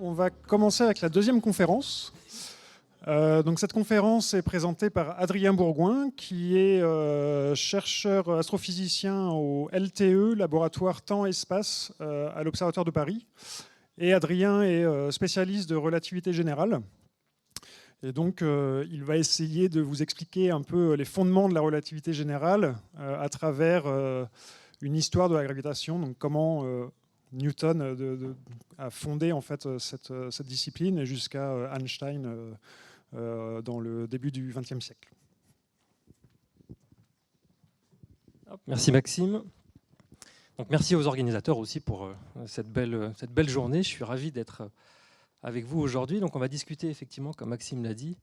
On va commencer avec la deuxième conférence. Donc cette conférence est présentée par Adrien Bourgoin, qui est chercheur astrophysicien au LTE, Laboratoire Temps-Espace, à l'Observatoire de Paris. Et Adrien est spécialiste de relativité générale. Et donc, il va essayer de vous expliquer un peu les fondements de la relativité générale à travers une histoire de la gravitation, donc comment Newton a fondé en fait cette discipline jusqu'à Einstein dans le début du XXe siècle. Merci Maxime. Donc merci aux organisateurs aussi pour cette belle journée. Je suis ravi d'être avec vous aujourd'hui. Donc on va discuter effectivement, comme Maxime l'a dit,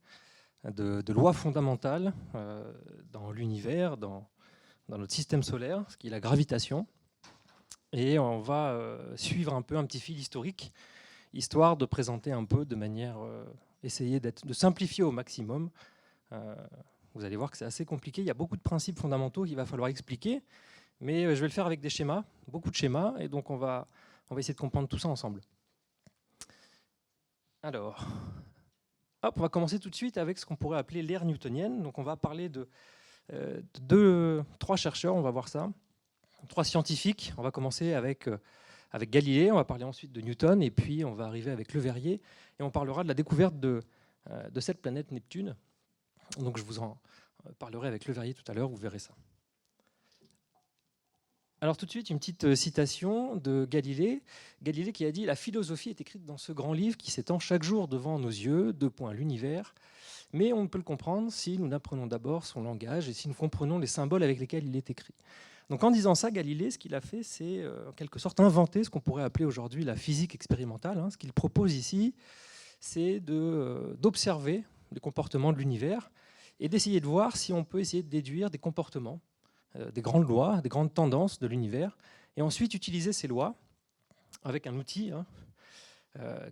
de lois fondamentales dans l'univers, dans notre système solaire, ce qui est la gravitation. Et on va suivre un petit fil historique, histoire de présenter un peu de manière, essayer de simplifier au maximum. Vous allez voir que c'est assez compliqué. Il y a beaucoup de principes fondamentaux qu'il va falloir expliquer, mais je vais le faire avec des schémas, beaucoup de schémas, et donc on va essayer de comprendre tout ça ensemble. Alors, hop, on va commencer tout de suite avec ce qu'on pourrait appeler l'ère newtonienne. Donc on va parler de trois chercheurs, on va voir ça. Trois scientifiques. On va commencer avec Galilée, on va parler ensuite de Newton, et puis on va arriver avec Le Verrier, et on parlera de la découverte de cette planète Neptune. Donc je vous en parlerai avec Le Verrier tout à l'heure, vous verrez ça. Alors tout de suite, une petite citation de Galilée. Galilée qui a dit « La philosophie est écrite dans ce grand livre qui s'étend chaque jour devant nos yeux, l'univers. Mais on ne peut le comprendre si nous apprenons d'abord son langage et si nous comprenons les symboles avec lesquels il est écrit. » Donc en disant ça, Galilée, ce qu'il a fait, c'est en quelque sorte inventer ce qu'on pourrait appeler aujourd'hui la physique expérimentale. Ce qu'il propose ici, c'est d'observer les comportements de l'univers et d'essayer de voir si on peut essayer de déduire des comportements, des grandes lois, des grandes tendances de l'univers, et ensuite utiliser ces lois avec un outil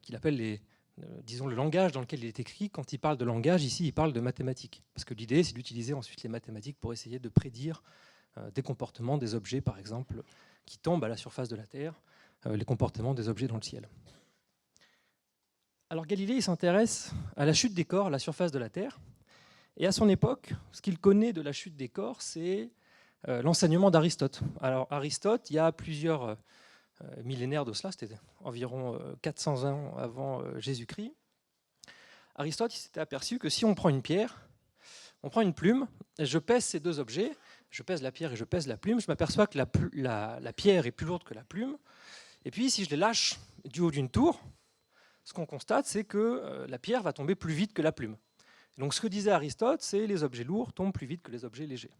qu'il appelle disons le langage dans lequel il est écrit. Quand il parle de langage, ici, il parle de mathématiques, parce que l'idée, c'est d'utiliser ensuite les mathématiques pour essayer de prédire des comportements des objets, par exemple, qui tombent à la surface de la Terre, les comportements des objets dans le ciel. Alors Galilée, il s'intéresse à la chute des corps à la surface de la Terre, et à son époque, ce qu'il connaît de la chute des corps, c'est l'enseignement d'Aristote. Alors Aristote, il y a plusieurs millénaires de cela, c'était environ 400 ans avant Jésus-Christ. Aristote, il s'était aperçu que si on prend une pierre, on prend une plume, et je pèse ces deux objets, je pèse la pierre et je pèse la plume, je m'aperçois que la pierre est plus lourde que la plume, et puis si je les lâche du haut d'une tour, ce qu'on constate, c'est que la pierre va tomber plus vite que la plume. Donc ce que disait Aristote, c'est les objets lourds tombent plus vite que les objets légers.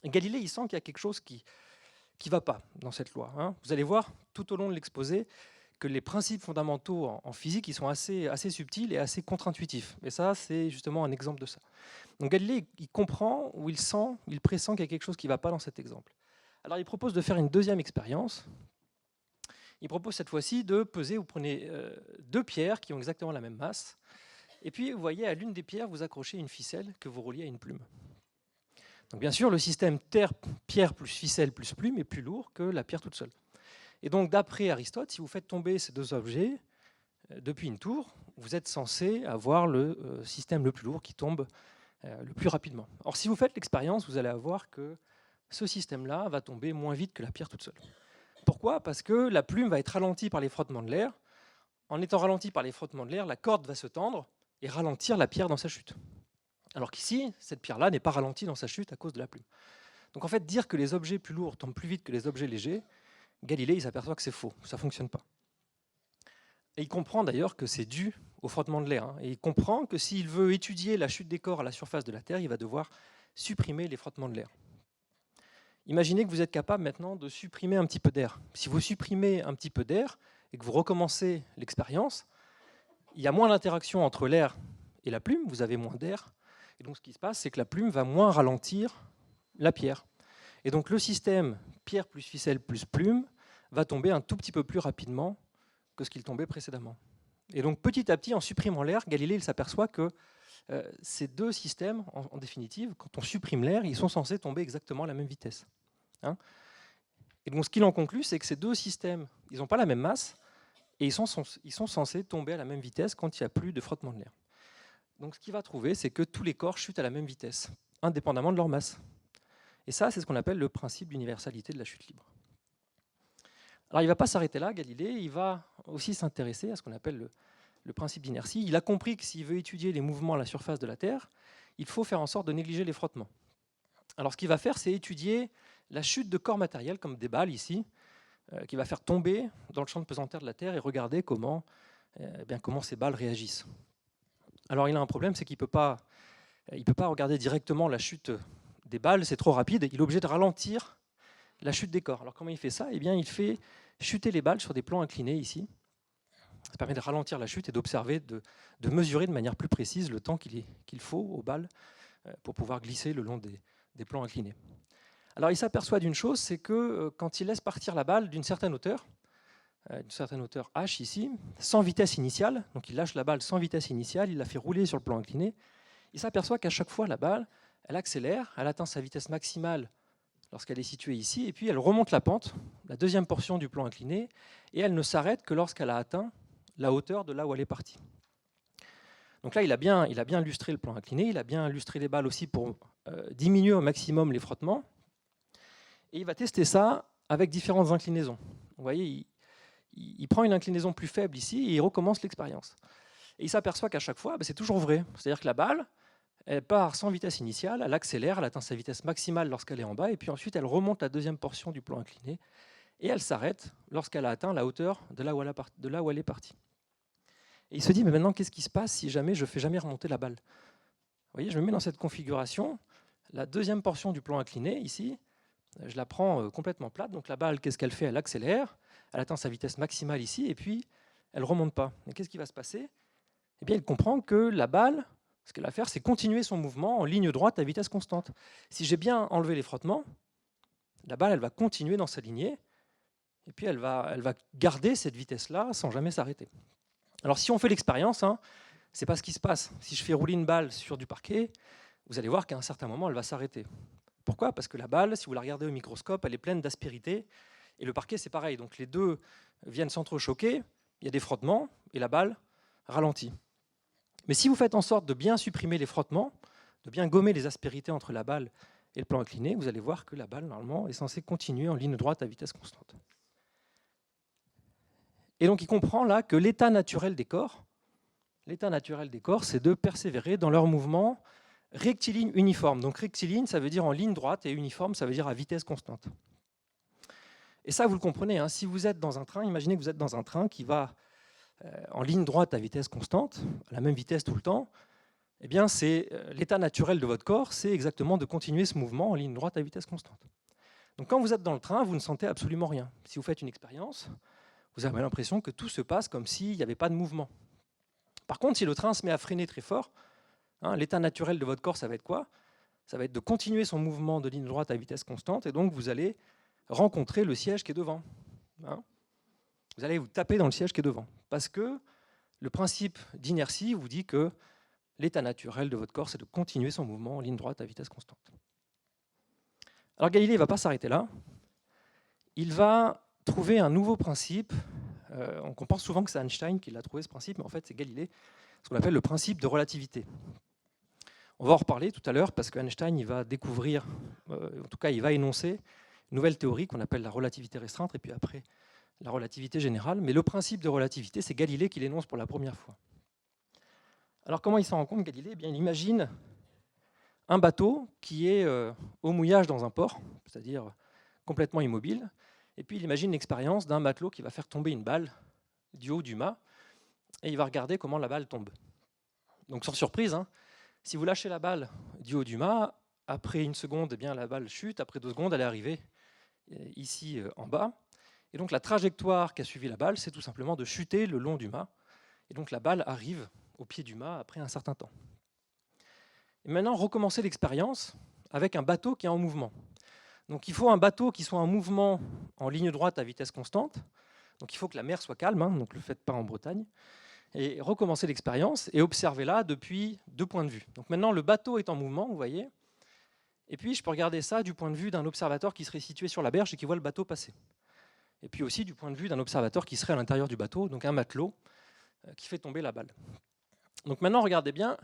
Et Galilée, il sent qu'il y a quelque chose qui ne va pas dans cette loi. Vous allez voir tout au long de l'exposé que les principes fondamentaux en physique ils sont assez subtils et assez contre-intuitifs. Et ça, c'est justement un exemple de ça. Donc Galilée, il comprend, ou il sent, il pressent qu'il y a quelque chose qui ne va pas dans cet exemple. Alors il propose de faire une deuxième expérience. Il propose cette fois-ci de peser, vous prenez deux pierres qui ont exactement la même masse, et puis vous voyez à l'une des pierres, vous accrochez une ficelle que vous reliez à une plume. Donc bien sûr, le système pierre plus ficelle plus plume est plus lourd que la pierre toute seule. Et donc d'après Aristote, si vous faites tomber ces deux objets depuis une tour, vous êtes censé avoir le système le plus lourd qui tombe le plus rapidement. Or si vous faites l'expérience, vous allez voir que ce système-là va tomber moins vite que la pierre toute seule. Pourquoi ? Parce que la plume va être ralentie par les frottements de l'air. En étant ralentie par les frottements de l'air, la corde va se tendre et ralentir la pierre dans sa chute. Alors qu'ici, cette pierre-là n'est pas ralentie dans sa chute à cause de la plume. Donc en fait, dire que les objets plus lourds tombent plus vite que les objets légers, Galilée il s'aperçoit que c'est faux, ça ne fonctionne pas. Et il comprend d'ailleurs que c'est dû au frottement de l'air. Et il comprend que s'il veut étudier la chute des corps à la surface de la Terre, il va devoir supprimer les frottements de l'air. Imaginez que vous êtes capable maintenant de supprimer un petit peu d'air. Si vous supprimez un petit peu d'air et que vous recommencez l'expérience, il y a moins d'interaction entre l'air et la plume, vous avez moins d'air. Et donc ce qui se passe, c'est que la plume va moins ralentir la pierre. Et donc le système pierre plus ficelle plus plume va tomber un tout petit peu plus rapidement que ce qu'il tombait précédemment. Et donc petit à petit, en supprimant l'air, Galilée s'aperçoit que ces deux systèmes, en définitive, quand on supprime l'air, ils sont censés tomber exactement à la même vitesse. Et donc ce qu'il en conclut, c'est que ces deux systèmes, ils n'ont pas la même masse, et ils sont censés tomber à la même vitesse quand il n'y a plus de frottement de l'air. Donc ce qu'il va trouver, c'est que tous les corps chutent à la même vitesse, indépendamment de leur masse. Et ça, c'est ce qu'on appelle le principe d'universalité de la chute libre. Alors il ne va pas s'arrêter là, Galilée, il va aussi s'intéresser à ce qu'on appelle le principe d'inertie. Il a compris que s'il veut étudier les mouvements à la surface de la Terre, il faut faire en sorte de négliger les frottements. Alors ce qu'il va faire, c'est étudier la chute de corps matériels, comme des balles ici, qu'il va faire tomber dans le champ de pesanteur de la Terre et regarder comment ces balles réagissent. Alors il a un problème, c'est qu'il ne peut pas regarder directement la chute des balles, c'est trop rapide, il est obligé de ralentir la chute des corps. Alors comment il fait ça? Eh bien, il fait chuter les balles sur des plans inclinés ici. Ça permet de ralentir la chute et d'observer, de mesurer de manière plus précise le temps qu'il faut aux balles pour pouvoir glisser le long des plans inclinés. Alors il s'aperçoit d'une chose, c'est que quand il laisse partir la balle d'une certaine hauteur h ici, sans vitesse initiale, donc il lâche la balle sans vitesse initiale, il la fait rouler sur le plan incliné, il s'aperçoit qu'à chaque fois la balle, elle accélère, elle atteint sa vitesse maximale lorsqu'elle est située ici, et puis elle remonte la pente, la deuxième portion du plan incliné, et elle ne s'arrête que lorsqu'elle a atteint la hauteur de là où elle est partie. Donc là, il a bien illustré le plan incliné, il a bien illustré les balles aussi pour diminuer au maximum les frottements, et il va tester ça avec différentes inclinaisons. Vous voyez, il prend une inclinaison plus faible ici, et il recommence l'expérience. Et il s'aperçoit qu'à chaque fois, c'est toujours vrai. C'est-à-dire que la balle, elle part sans vitesse initiale, elle accélère, elle atteint sa vitesse maximale lorsqu'elle est en bas, et puis ensuite elle remonte la deuxième portion du plan incliné, et elle s'arrête lorsqu'elle a atteint la hauteur de là où elle est partie. Et il se dit, mais maintenant, qu'est-ce qui se passe si jamais je ne fais jamais remonter la balle? Vous voyez, je me mets dans cette configuration, la deuxième portion du plan incliné, ici, je la prends complètement plate, donc la balle, qu'est-ce qu'elle fait? Elle accélère, elle atteint sa vitesse maximale ici, et puis elle ne remonte pas. Et qu'est-ce qui va se passer? Eh bien, il comprend que la balle, ce qu'elle va faire, c'est continuer son mouvement en ligne droite à vitesse constante. Si j'ai bien enlevé les frottements, la balle, elle va continuer dans sa lignée, et puis elle va garder cette vitesse-là sans jamais s'arrêter. Alors si on fait l'expérience, c'est pas ce qui se passe. Si je fais rouler une balle sur du parquet, vous allez voir qu'à un certain moment, elle va s'arrêter. Pourquoi? Parce que la balle, si vous la regardez au microscope, elle est pleine d'aspérité, et le parquet, c'est pareil. Donc les deux viennent s'entrechoquer, il y a des frottements, et la balle ralentit. Mais si vous faites en sorte de bien supprimer les frottements, de bien gommer les aspérités entre la balle et le plan incliné, vous allez voir que la balle, normalement, est censée continuer en ligne droite à vitesse constante. Et donc il comprend là que l'état naturel des corps, c'est de persévérer dans leur mouvement rectiligne uniforme. Donc rectiligne, ça veut dire en ligne droite, et uniforme, ça veut dire à vitesse constante. Et ça, vous le comprenez, si vous êtes dans un train, imaginez que vous êtes dans un train qui va en ligne droite à vitesse constante, à la même vitesse tout le temps, eh bien c'est l'état naturel de votre corps, c'est exactement de continuer ce mouvement en ligne droite à vitesse constante. Donc quand vous êtes dans le train, vous ne sentez absolument rien. Si vous faites une expérience, vous avez l'impression que tout se passe comme s'il n'y avait pas de mouvement. Par contre, si le train se met à freiner très fort, l'état naturel de votre corps, ça va être quoi? Ça va être de continuer son mouvement de ligne droite à vitesse constante, et donc vous allez rencontrer le siège qui est devant. Vous allez vous taper dans le siège qui est devant. Parce que le principe d'inertie vous dit que l'état naturel de votre corps, c'est de continuer son mouvement en ligne droite à vitesse constante. Alors Galilée ne va pas s'arrêter là. Il va trouver un nouveau principe. On pense souvent que c'est Einstein qui l'a trouvé, ce principe, mais en fait c'est Galilée, ce qu'on appelle le principe de relativité. On va en reparler tout à l'heure parce qu'Einstein il va découvrir, en tout cas il va énoncer une nouvelle théorie qu'on appelle la relativité restreinte, et puis après la relativité générale. Mais le principe de relativité, c'est Galilée qui l'énonce pour la première fois. Alors comment il s'en rend compte, Galilée? Eh bien, il imagine un bateau qui est au mouillage dans un port, c'est-à-dire complètement immobile, et puis il imagine l'expérience d'un matelot qui va faire tomber une balle du haut du mât, et il va regarder comment la balle tombe. Donc sans surprise, si vous lâchez la balle du haut du mât, après une seconde, eh bien, la balle chute, après 2 secondes, elle est arrivée ici en bas. Et donc la trajectoire qu'a suivi la balle, c'est tout simplement de chuter le long du mât. Et donc la balle arrive au pied du mât après un certain temps. Et maintenant, recommencer l'expérience avec un bateau qui est en mouvement. Donc il faut un bateau qui soit en mouvement en ligne droite à vitesse constante. Donc il faut que la mer soit calme, donc ne le faites pas en Bretagne. Et recommencer l'expérience et observer-la depuis 2 points de vue. Donc maintenant, le bateau est en mouvement, vous voyez. Et puis je peux regarder ça du point de vue d'un observateur qui serait situé sur la berge et qui voit le bateau passer. et puis aussi du point de vue d'un observateur qui serait à l'intérieur du bateau, donc un matelot qui fait tomber la balle. Donc maintenant, regardez bien,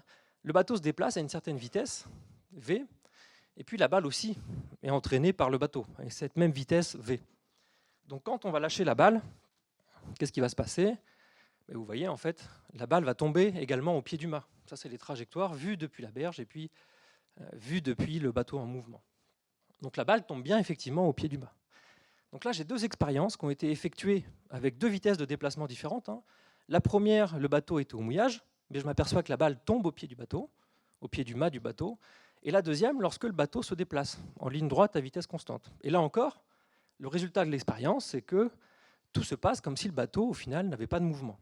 le bateau se déplace à une certaine vitesse, v, et puis la balle aussi est entraînée par le bateau, avec cette même vitesse v. Donc quand on va lâcher la balle, qu'est-ce qui va se passer? Vous voyez, en fait, la balle va tomber également au pied du mât. Ça, c'est les trajectoires vues depuis la berge et puis vues depuis le bateau en mouvement. Donc la balle tombe bien effectivement au pied du mât. Donc là, j'ai deux expériences qui ont été effectuées avec deux vitesses de déplacement différentes. La première, le bateau était au mouillage, mais je m'aperçois que la balle tombe au pied du bateau, au pied du mât du bateau. Et la deuxième, lorsque le bateau se déplace en ligne droite à vitesse constante. Et là encore, le résultat de l'expérience, c'est que tout se passe comme si le bateau, au final, n'avait pas de mouvement.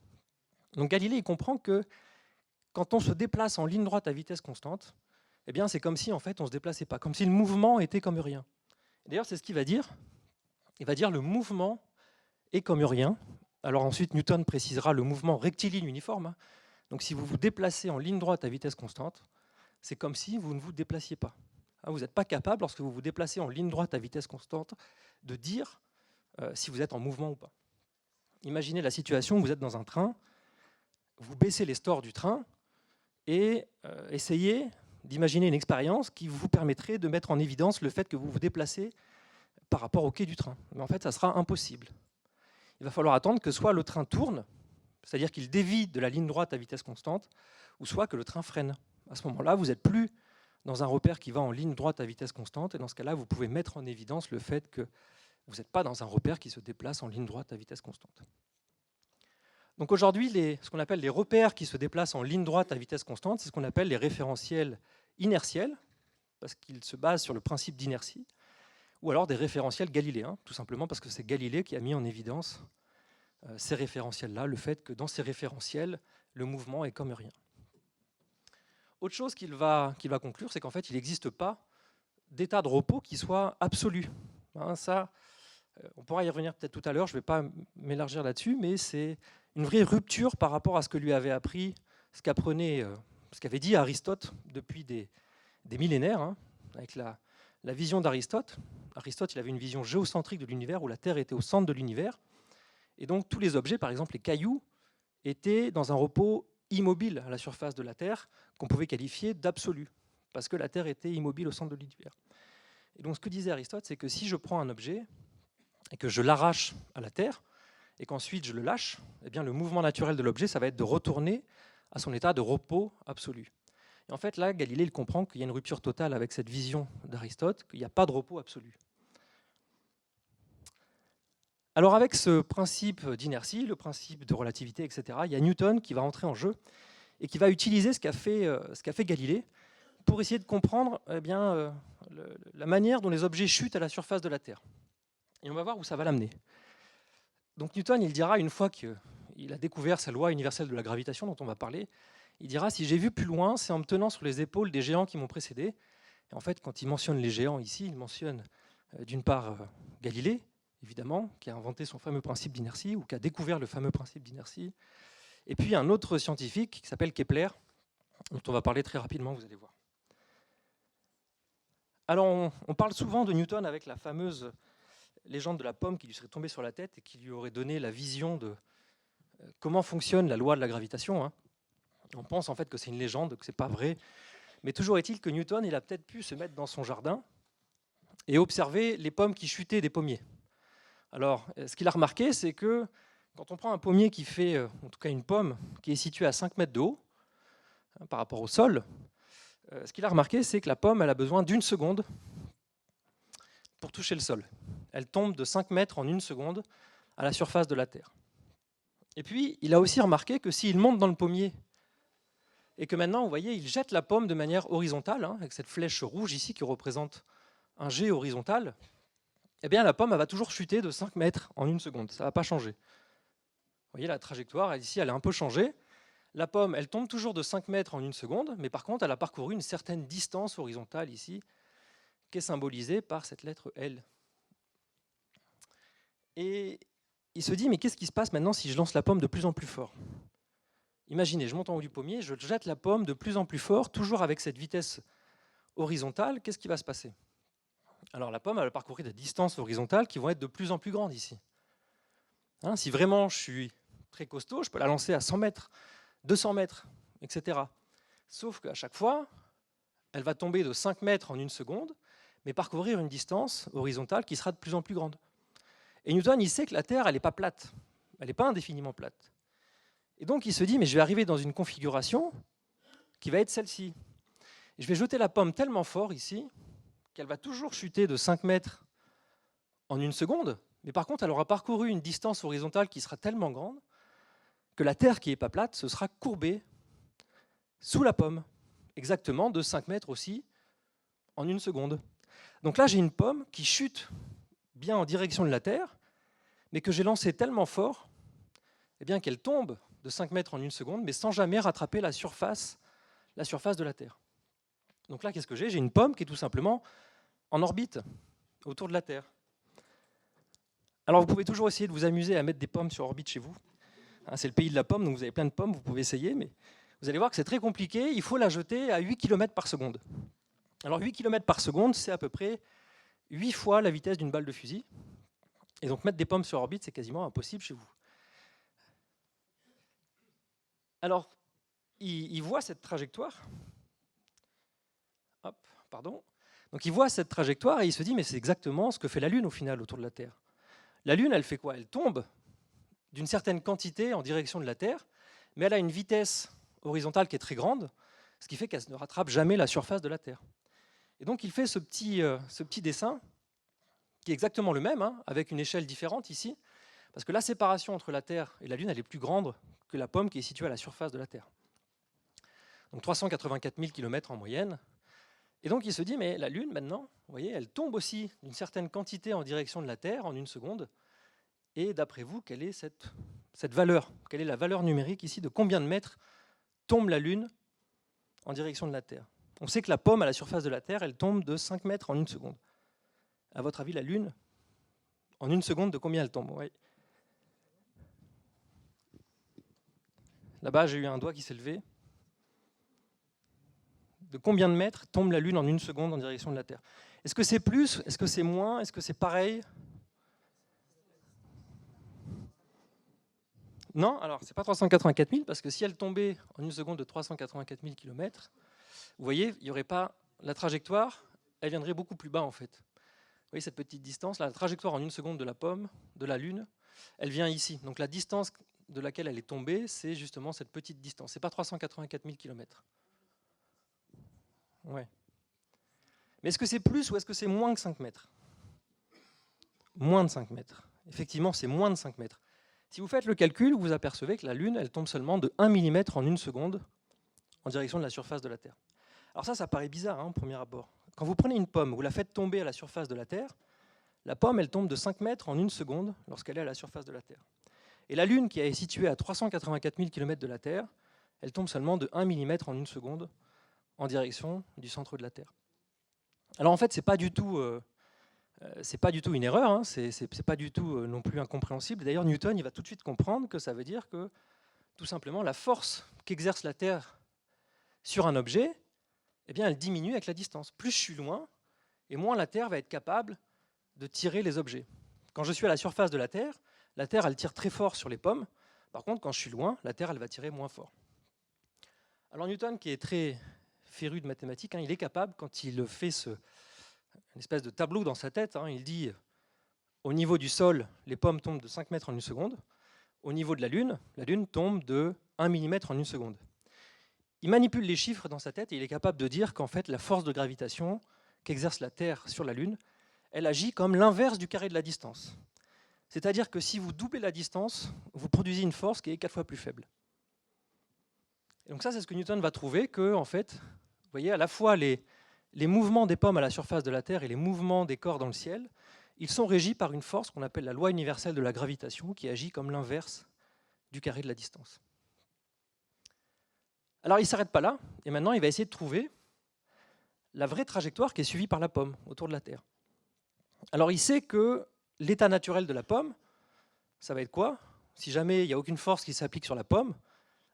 Donc Galilée il comprend que quand on se déplace en ligne droite à vitesse constante, eh bien, c'est comme si en fait, on ne se déplaçait pas, comme si le mouvement était comme rien. D'ailleurs, c'est ce qu'il va dire. Il va dire le mouvement est comme rien. Alors ensuite, Newton précisera le mouvement rectiligne uniforme. Donc si vous vous déplacez en ligne droite à vitesse constante, c'est comme si vous ne vous déplaciez pas. Vous n'êtes pas capable, lorsque vous vous déplacez en ligne droite à vitesse constante, de dire si vous êtes en mouvement ou pas. Imaginez la situation où vous êtes dans un train, vous baissez les stores du train et essayez d'imaginer une expérience qui vous permettrait de mettre en évidence le fait que vous vous déplacez par rapport au quai du train. Mais en fait, ça sera impossible. Il va falloir attendre que soit le train tourne, c'est-à-dire qu'il dévie de la ligne droite à vitesse constante, ou soit que le train freine. À ce moment-là, vous n'êtes plus dans un repère qui va en ligne droite à vitesse constante, et dans ce cas-là, vous pouvez mettre en évidence le fait que vous n'êtes pas dans un repère qui se déplace en ligne droite à vitesse constante. Donc aujourd'hui, ce qu'on appelle les repères qui se déplacent en ligne droite à vitesse constante, c'est ce qu'on appelle les référentiels inertiels, parce qu'ils se basent sur le principe d'inertie, ou alors des référentiels galiléens, tout simplement parce que c'est Galilée qui a mis en évidence ces référentiels-là, le fait que dans ces référentiels, le mouvement est comme rien. Autre chose qu'il va conclure, c'est qu'en fait, il n'existe pas d'état de repos qui soit absolu. Ça, on pourra y revenir peut-être tout à l'heure, je ne vais pas m'élargir là-dessus, mais c'est une vraie rupture par rapport à ce que lui avait appris, ce qu'avait dit Aristote depuis des millénaires, avec la vision d'Aristote. Aristote, il avait une vision géocentrique de l'univers, où la Terre était au centre de l'univers, et donc tous les objets, par exemple les cailloux, étaient dans un repos immobile à la surface de la Terre, qu'on pouvait qualifier d'absolu, parce que la Terre était immobile au centre de l'univers. Et donc ce que disait Aristote, c'est que si je prends un objet, et que je l'arrache à la Terre, et qu'ensuite je le lâche, eh bien le mouvement naturel de l'objet, ça va être de retourner à son état de repos absolu. Et en fait, là, Galilée il comprend qu'il y a une rupture totale avec cette vision d'Aristote, qu'il n'y a pas de repos absolu. Alors avec ce principe d'inertie, le principe de relativité, etc., il y a Newton qui va entrer en jeu et qui va utiliser ce qu'a fait Galilée pour essayer de comprendre la manière dont les objets chutent à la surface de la Terre. Et on va voir où ça va l'amener. Donc Newton, il dira, une fois qu'il a découvert sa loi universelle de la gravitation dont on va parler, il dira, si j'ai vu plus loin, c'est en me tenant sur les épaules des géants qui m'ont précédé. Et en fait, quand il mentionne les géants ici, il mentionne d'une part Galilée, évidemment, qui a inventé son fameux principe d'inertie, ou qui a découvert le fameux principe d'inertie, et puis un autre scientifique qui s'appelle Kepler, dont on va parler très rapidement, vous allez voir. Alors, on parle souvent de Newton avec la fameuse légende de la pomme qui lui serait tombée sur la tête et qui lui aurait donné la vision de comment fonctionne la loi de la gravitation. On pense en fait que c'est une légende, que ce n'est pas vrai, mais toujours est-il que Newton, il a peut-être pu se mettre dans son jardin et observer les pommes qui chutaient des pommiers. Alors, ce qu'il a remarqué, c'est que quand on prend un pommier qui fait, en tout cas une pomme, qui est située à 5 mètres de haut, par rapport au sol, ce qu'il a remarqué, c'est que la pomme, elle a besoin d'1 seconde pour toucher le sol. Elle tombe de 5 mètres en 1 seconde à la surface de la Terre. Et puis, il a aussi remarqué que s'il monte dans le pommier, et que maintenant, vous voyez, il jette la pomme de manière horizontale, avec cette flèche rouge ici qui représente un jet horizontal, eh bien la pomme elle va toujours chuter de 5 mètres en 1 seconde, ça ne va pas changer. Vous voyez, la trajectoire, ici, elle a un peu changé. La pomme, elle tombe toujours de 5 mètres en 1 seconde, mais par contre, elle a parcouru une certaine distance horizontale ici, qui est symbolisée par cette lettre L. Et il se dit, mais qu'est-ce qui se passe maintenant si je lance la pomme de plus en plus fort? Imaginez, je monte en haut du pommier, je jette la pomme de plus en plus fort, toujours avec cette vitesse horizontale, qu'est-ce qui va se passer? Alors la pomme, elle va parcourir des distances horizontales qui vont être de plus en plus grandes ici. Si vraiment je suis très costaud, je peux la lancer à 100 mètres, 200 mètres, etc. Sauf qu'à chaque fois, elle va tomber de 5 mètres en 1 seconde, mais parcourir une distance horizontale qui sera de plus en plus grande. Et Newton, il sait que la Terre, elle n'est pas plate. Elle n'est pas indéfiniment plate. Et donc, il se dit, mais je vais arriver dans une configuration qui va être celle-ci. Et je vais jeter la pomme tellement fort ici qu'elle va toujours chuter de 5 mètres en 1 seconde, mais par contre, elle aura parcouru une distance horizontale qui sera tellement grande que la Terre qui n'est pas plate, ce sera courbée sous la pomme, exactement de 5 mètres aussi en 1 seconde. Donc là, j'ai une pomme qui chute bien en direction de la Terre, mais que j'ai lancée tellement fort qu'elle tombe de 5 mètres en 1 seconde, mais sans jamais rattraper la surface de la Terre. Donc là, qu'est-ce que j'ai ? J'ai une pomme qui est tout simplement en orbite autour de la Terre. Alors vous pouvez toujours essayer de vous amuser à mettre des pommes sur orbite chez vous. C'est le pays de la pomme, donc vous avez plein de pommes, vous pouvez essayer, mais vous allez voir que c'est très compliqué. Il faut la jeter à 8 km par seconde. Alors 8 km par seconde, c'est à peu près 8 fois la vitesse d'une balle de fusil. Et donc mettre des pommes sur orbite, c'est quasiment impossible chez vous. Alors, il voit cette trajectoire. Hop, pardon. Donc il voit cette trajectoire et il se dit, mais c'est exactement ce que fait la Lune au final autour de la Terre. La Lune, elle fait quoi ? Elle tombe d'une certaine quantité en direction de la Terre, mais elle a une vitesse horizontale qui est très grande, ce qui fait qu'elle ne rattrape jamais la surface de la Terre. Et donc il fait ce petit dessin, qui est exactement le même, avec une échelle différente ici, parce que la séparation entre la Terre et la Lune, elle est plus grande que la pomme qui est située à la surface de la Terre. Donc 384 000 km en moyenne. Et donc il se dit, mais la Lune, maintenant, vous voyez, elle tombe aussi d'une certaine quantité en direction de la Terre en 1 seconde. Et d'après vous, quelle est cette valeur ? Quelle est la valeur numérique ici de combien de mètres tombe la Lune en direction de la Terre ? On sait que la pomme à la surface de la Terre, elle tombe de 5 mètres en 1 seconde. À votre avis, la Lune, en 1 seconde, de combien elle tombe ? Oui. Là-bas, j'ai eu un doigt qui s'est levé. De combien de mètres tombe la Lune en 1 seconde en direction de la Terre ? Est-ce que c'est plus ? Est-ce que c'est moins ? Est-ce que c'est pareil ? Non, alors c'est pas 384 000, parce que si elle tombait en 1 seconde de 384 000 km, vous voyez, il n'y aurait pas la trajectoire, elle viendrait beaucoup plus bas en fait. Vous voyez cette petite distance, la trajectoire en 1 seconde de la pomme, de la Lune, elle vient ici. Donc la distance de laquelle elle est tombée, c'est justement cette petite distance. C'est pas 384 000 km. Ouais. Mais est-ce que c'est plus ou est-ce que c'est moins que 5 mètres ? Moins de 5 mètres. Effectivement, c'est moins de 5 mètres. Si vous faites le calcul, vous apercevez que la Lune, elle tombe seulement de 1 mm en 1 seconde en direction de la surface de la Terre. Alors ça paraît bizarre au premier abord. Quand vous prenez une pomme, vous la faites tomber à la surface de la Terre, la pomme, elle tombe de 5 mètres en 1 seconde lorsqu'elle est à la surface de la Terre. Et la Lune, qui est située à 384 000 km de la Terre, elle tombe seulement de 1 mm en 1 seconde en direction du centre de la Terre. Alors en fait, c'est pas du tout une erreur, c'est pas du tout non plus incompréhensible. D'ailleurs, Newton, il va tout de suite comprendre que ça veut dire que, tout simplement, la force qu'exerce la Terre sur un objet, elle diminue avec la distance. Plus je suis loin, et moins la Terre va être capable de tirer les objets. Quand je suis à la surface de la Terre, elle tire très fort sur les pommes. Par contre, quand je suis loin, la Terre, elle va tirer moins fort. Alors Newton, qui est très féru de mathématiques, il est capable, quand il fait une espèce de tableau dans sa tête, il dit au niveau du sol, les pommes tombent de 5 mètres en 1 seconde. Au niveau de la Lune tombe de 1 mm en 1 seconde. Il manipule les chiffres dans sa tête et il est capable de dire qu'en fait, la force de gravitation qu'exerce la Terre sur la Lune, elle agit comme l'inverse du carré de la distance. C'est-à-dire que si vous doublez la distance, vous produisez une force qui est 4 fois plus faible. Et donc ça, c'est ce que Newton va trouver, que en fait, vous voyez, à la fois les mouvements des pommes à la surface de la Terre et les mouvements des corps dans le ciel, ils sont régis par une force qu'on appelle la loi universelle de la gravitation, qui agit comme l'inverse du carré de la distance. Alors il ne s'arrête pas là, et maintenant il va essayer de trouver la vraie trajectoire qui est suivie par la pomme autour de la Terre. Alors il sait que l'état naturel de la pomme, ça va être quoi ? Si jamais il n'y a aucune force qui s'applique sur la pomme,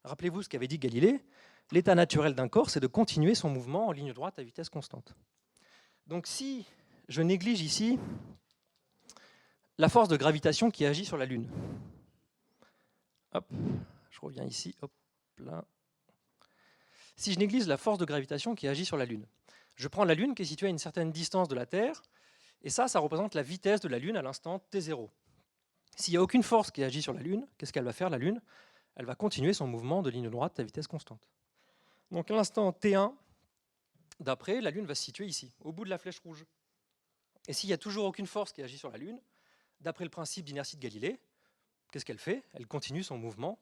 rappelez-vous ce qu'avait dit Galilée, l'état naturel d'un corps, c'est de continuer son mouvement en ligne droite à vitesse constante. Donc si je néglige ici la force de gravitation qui agit sur la Lune, hop, je reviens ici, hop, là. Si je néglige la force de gravitation qui agit sur la Lune, je prends la Lune qui est située à une certaine distance de la Terre, et ça représente la vitesse de la Lune à l'instant t0. S'il n'y a aucune force qui agit sur la Lune, qu'est-ce qu'elle va faire, la Lune? Elle va continuer son mouvement de ligne droite à vitesse constante. Donc à l'instant t1, d'après, la Lune va se situer ici, au bout de la flèche rouge. Et s'il n'y a toujours aucune force qui agit sur la Lune, d'après le principe d'inertie de Galilée, qu'est-ce qu'elle fait? Elle continue son mouvement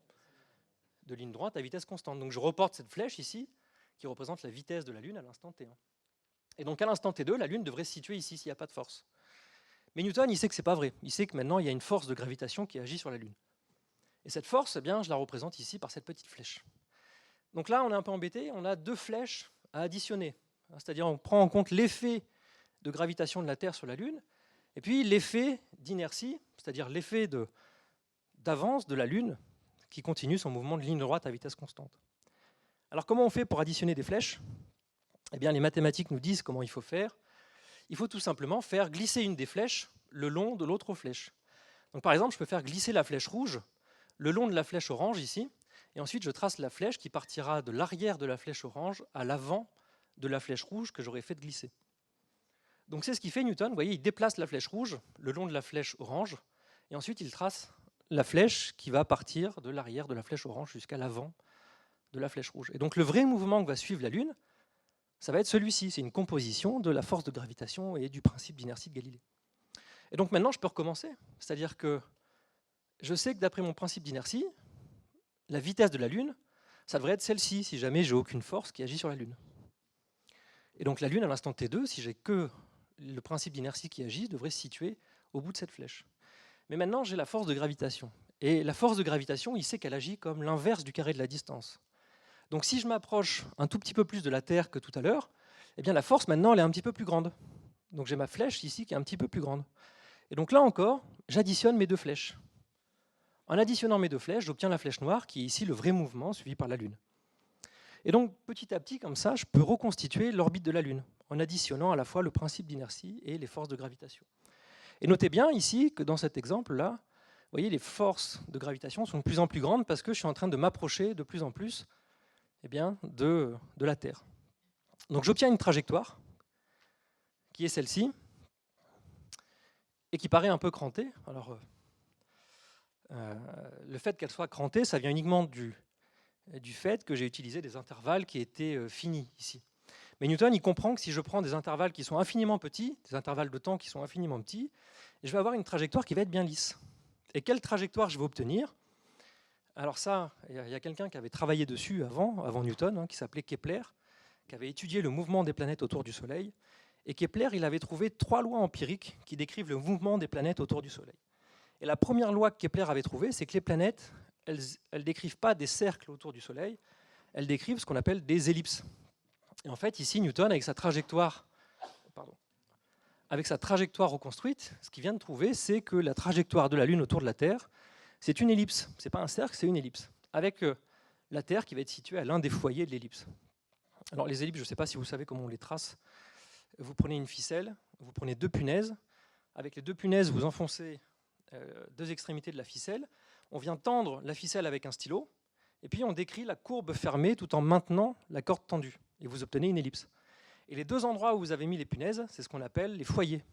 de ligne droite à vitesse constante. Donc je reporte cette flèche ici, qui représente la vitesse de la Lune à l'instant t1. Et donc à l'instant t2, la Lune devrait se situer ici s'il n'y a pas de force. Mais Newton, il sait que ce n'est pas vrai. Il sait que maintenant, il y a une force de gravitation qui agit sur la Lune. Et cette force, eh bien, je la représente ici par cette petite flèche. Donc là, on est un peu embêté, on a deux flèches à additionner. C'est-à-dire on prend en compte l'effet de gravitation de la Terre sur la Lune, et puis l'effet d'inertie, c'est-à-dire l'effet d'avance de la Lune, qui continue son mouvement de ligne droite à vitesse constante. Alors comment on fait pour additionner des flèches? Eh bien, les mathématiques nous disent comment il faut faire. Il faut tout simplement faire glisser une des flèches le long de l'autre flèche. Donc par exemple, je peux faire glisser la flèche rouge le long de la flèche orange ici, et ensuite je trace la flèche qui partira de l'arrière de la flèche orange à l'avant de la flèche rouge que j'aurais fait glisser. Donc c'est ce qu'il fait Newton, vous voyez, il déplace la flèche rouge le long de la flèche orange, et ensuite il trace la flèche qui va partir de l'arrière de la flèche orange jusqu'à l'avant de la flèche rouge. Et donc le vrai mouvement que va suivre la Lune, ça va être celui-ci, c'est une composition de la force de gravitation et du principe d'inertie de Galilée. Et donc maintenant je peux recommencer, c'est-à-dire que je sais que d'après mon principe d'inertie, la vitesse de la Lune, ça devrait être celle-ci, si jamais j'ai aucune force qui agit sur la Lune. Et donc la Lune, à l'instant t2, si j'ai que le principe d'inertie qui agit, devrait se situer au bout de cette flèche. Mais maintenant, j'ai la force de gravitation. Et la force de gravitation, il sait qu'elle agit comme l'inverse du carré de la distance. Donc si je m'approche un tout petit peu plus de la Terre que tout à l'heure, eh bien la force, maintenant, elle est un petit peu plus grande. Donc j'ai ma flèche ici qui est un petit peu plus grande. Et donc là encore, j'additionne mes deux flèches. En additionnant mes deux flèches, j'obtiens la flèche noire, qui est ici le vrai mouvement suivi par la Lune. Et donc, petit à petit, comme ça, je peux reconstituer l'orbite de la Lune, en additionnant à la fois le principe d'inertie et les forces de gravitation. Et notez bien ici que dans cet exemple-là, vous voyez, les forces de gravitation sont de plus en plus grandes parce que je suis en train de m'approcher de plus en plus eh bien, de la Terre. Donc j'obtiens une trajectoire, qui est celle-ci, et qui paraît un peu crantée. Alors, le fait qu'elle soit crantée, ça vient uniquement du fait que j'ai utilisé des intervalles qui étaient finis ici. Mais Newton, il comprend que si je prends des intervalles qui sont infiniment petits, des intervalles de temps qui sont infiniment petits, je vais avoir une trajectoire qui va être bien lisse. Et quelle trajectoire je vais obtenir? Alors ça, il y a quelqu'un qui avait travaillé dessus avant Newton, qui s'appelait Kepler, qui avait étudié le mouvement des planètes autour du Soleil. Et Kepler, il avait trouvé 3 lois empiriques qui décrivent le mouvement des planètes autour du Soleil. Et la première loi que Kepler avait trouvée, c'est que les planètes, elles ne décrivent pas des cercles autour du Soleil, elles décrivent ce qu'on appelle des ellipses. Et en fait, ici, Newton, avec sa trajectoire reconstruite, ce qu'il vient de trouver, c'est que la trajectoire de la Lune autour de la Terre, c'est une ellipse. Ce n'est pas un cercle, c'est une ellipse. Avec la Terre qui va être située à l'un des foyers de l'ellipse. Alors les ellipses, je ne sais pas si vous savez comment on les trace. Vous prenez une ficelle, vous prenez 2 punaises. Avec les 2 punaises, vous enfoncez 2 extrémités de la ficelle. On vient tendre la ficelle avec un stylo. Et puis on décrit la courbe fermée tout en maintenant la corde tendue. Et vous obtenez une ellipse. Et les 2 endroits où vous avez mis les punaises, c'est ce qu'on appelle les foyers.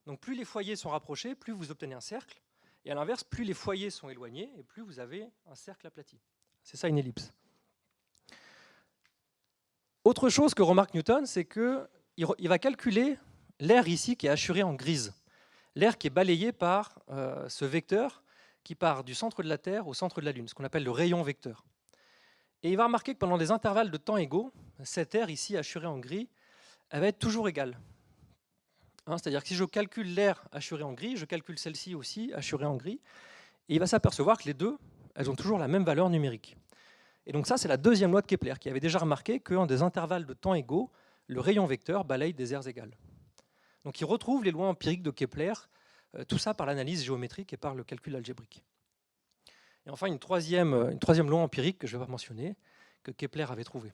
Donc plus les foyers sont rapprochés, plus vous obtenez un cercle. Et à l'inverse, plus les foyers sont éloignés, et plus vous avez un cercle aplati. C'est ça une ellipse. Autre chose que remarque Newton, c'est qu'il va calculer l'air ici qui est hachuré en grise. L'air qui est balayé par ce vecteur qui part du centre de la Terre au centre de la Lune, ce qu'on appelle le rayon vecteur. Et il va remarquer que pendant des intervalles de temps égaux, cette aire ici hachurée en gris, elle va être toujours égale. C'est-à-dire que si je calcule l'air hachuré en gris, je calcule celle-ci aussi hachurée en gris, et il va s'apercevoir que les deux, elles ont toujours la même valeur numérique. Et donc ça, c'est la deuxième loi de Kepler, qui avait déjà remarqué qu'en des intervalles de temps égaux, le rayon vecteur balaye des aires égales. Donc il retrouve les lois empiriques de Kepler, tout ça par l'analyse géométrique et par le calcul algébrique. Et enfin, une troisième loi empirique que je ne vais pas mentionner, que Kepler avait trouvée.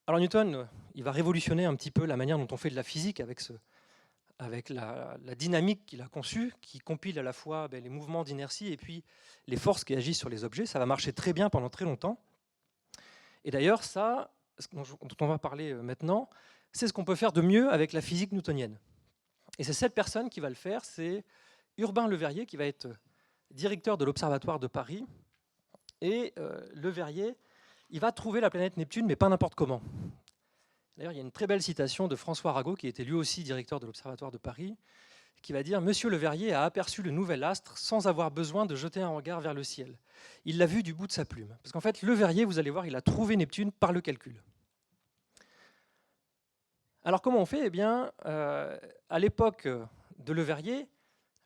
Alors Newton, il va révolutionner un petit peu la manière dont on fait de la physique avec avec la dynamique qu'il a conçue, qui compile à la fois les mouvements d'inertie et puis les forces qui agissent sur les objets. Ça va marcher très bien pendant très longtemps. Et d'ailleurs, ça, dont on va parler maintenant, c'est ce qu'on peut faire de mieux avec la physique newtonienne. Et c'est cette personne qui va le faire, c'est Urbain Le Verrier, qui va être directeur de l'Observatoire de Paris. Et Le Verrier, il va trouver la planète Neptune, mais pas n'importe comment. D'ailleurs, il y a une très belle citation de François Arago, qui était lui aussi directeur de l'Observatoire de Paris, qui va dire « Monsieur Le Verrier a aperçu le nouvel astre sans avoir besoin de jeter un regard vers le ciel. Il l'a vu du bout de sa plume. » Parce qu'en fait, Le Verrier, vous allez voir, il a trouvé Neptune par le calcul. Alors comment on fait? Eh bien, à l'époque de Le Verrier,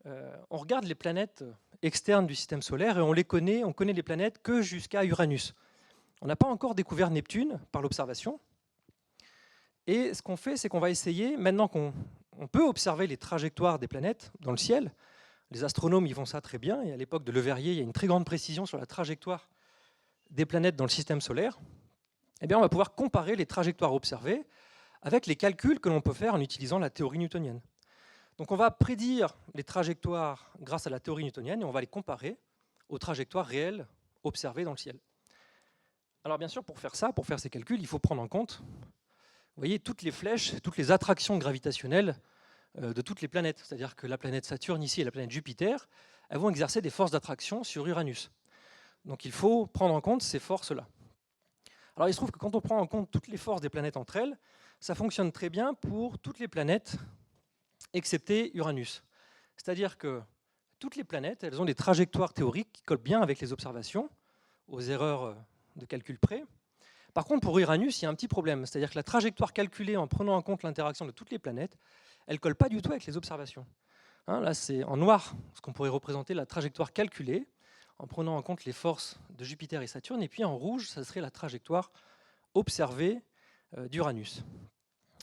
on regarde les planètes externes du système solaire et on connaît les planètes que jusqu'à Uranus. On n'a pas encore découvert Neptune par l'observation. Et ce qu'on fait, c'est qu'on va essayer, maintenant qu'on peut observer les trajectoires des planètes dans le ciel, les astronomes ils font ça très bien, et à l'époque de Le Verrier, il y a une très grande précision sur la trajectoire des planètes dans le système solaire, eh bien on va pouvoir comparer les trajectoires observées avec les calculs que l'on peut faire en utilisant la théorie newtonienne. Donc on va prédire les trajectoires grâce à la théorie newtonienne et on va les comparer aux trajectoires réelles observées dans le ciel. Alors bien sûr, pour faire ça, pour faire ces calculs, il faut prendre en compte, vous voyez, toutes les flèches, toutes les attractions gravitationnelles de toutes les planètes. C'est-à-dire que la planète Saturne ici et la planète Jupiter, elles vont exercer des forces d'attraction sur Uranus. Donc il faut prendre en compte ces forces-là. Alors il se trouve que quand on prend en compte toutes les forces des planètes entre elles, ça fonctionne très bien pour toutes les planètes, excepté Uranus. C'est-à-dire que toutes les planètes, elles ont des trajectoires théoriques qui collent bien avec les observations, aux erreurs de calcul près. Par contre, pour Uranus, il y a un petit problème. C'est-à-dire que la trajectoire calculée en prenant en compte l'interaction de toutes les planètes, elle ne colle pas du tout avec les observations. Là, c'est en noir ce qu'on pourrait représenter la trajectoire calculée, en prenant en compte les forces de Jupiter et Saturne, et puis en rouge, ça serait la trajectoire observée d'Uranus.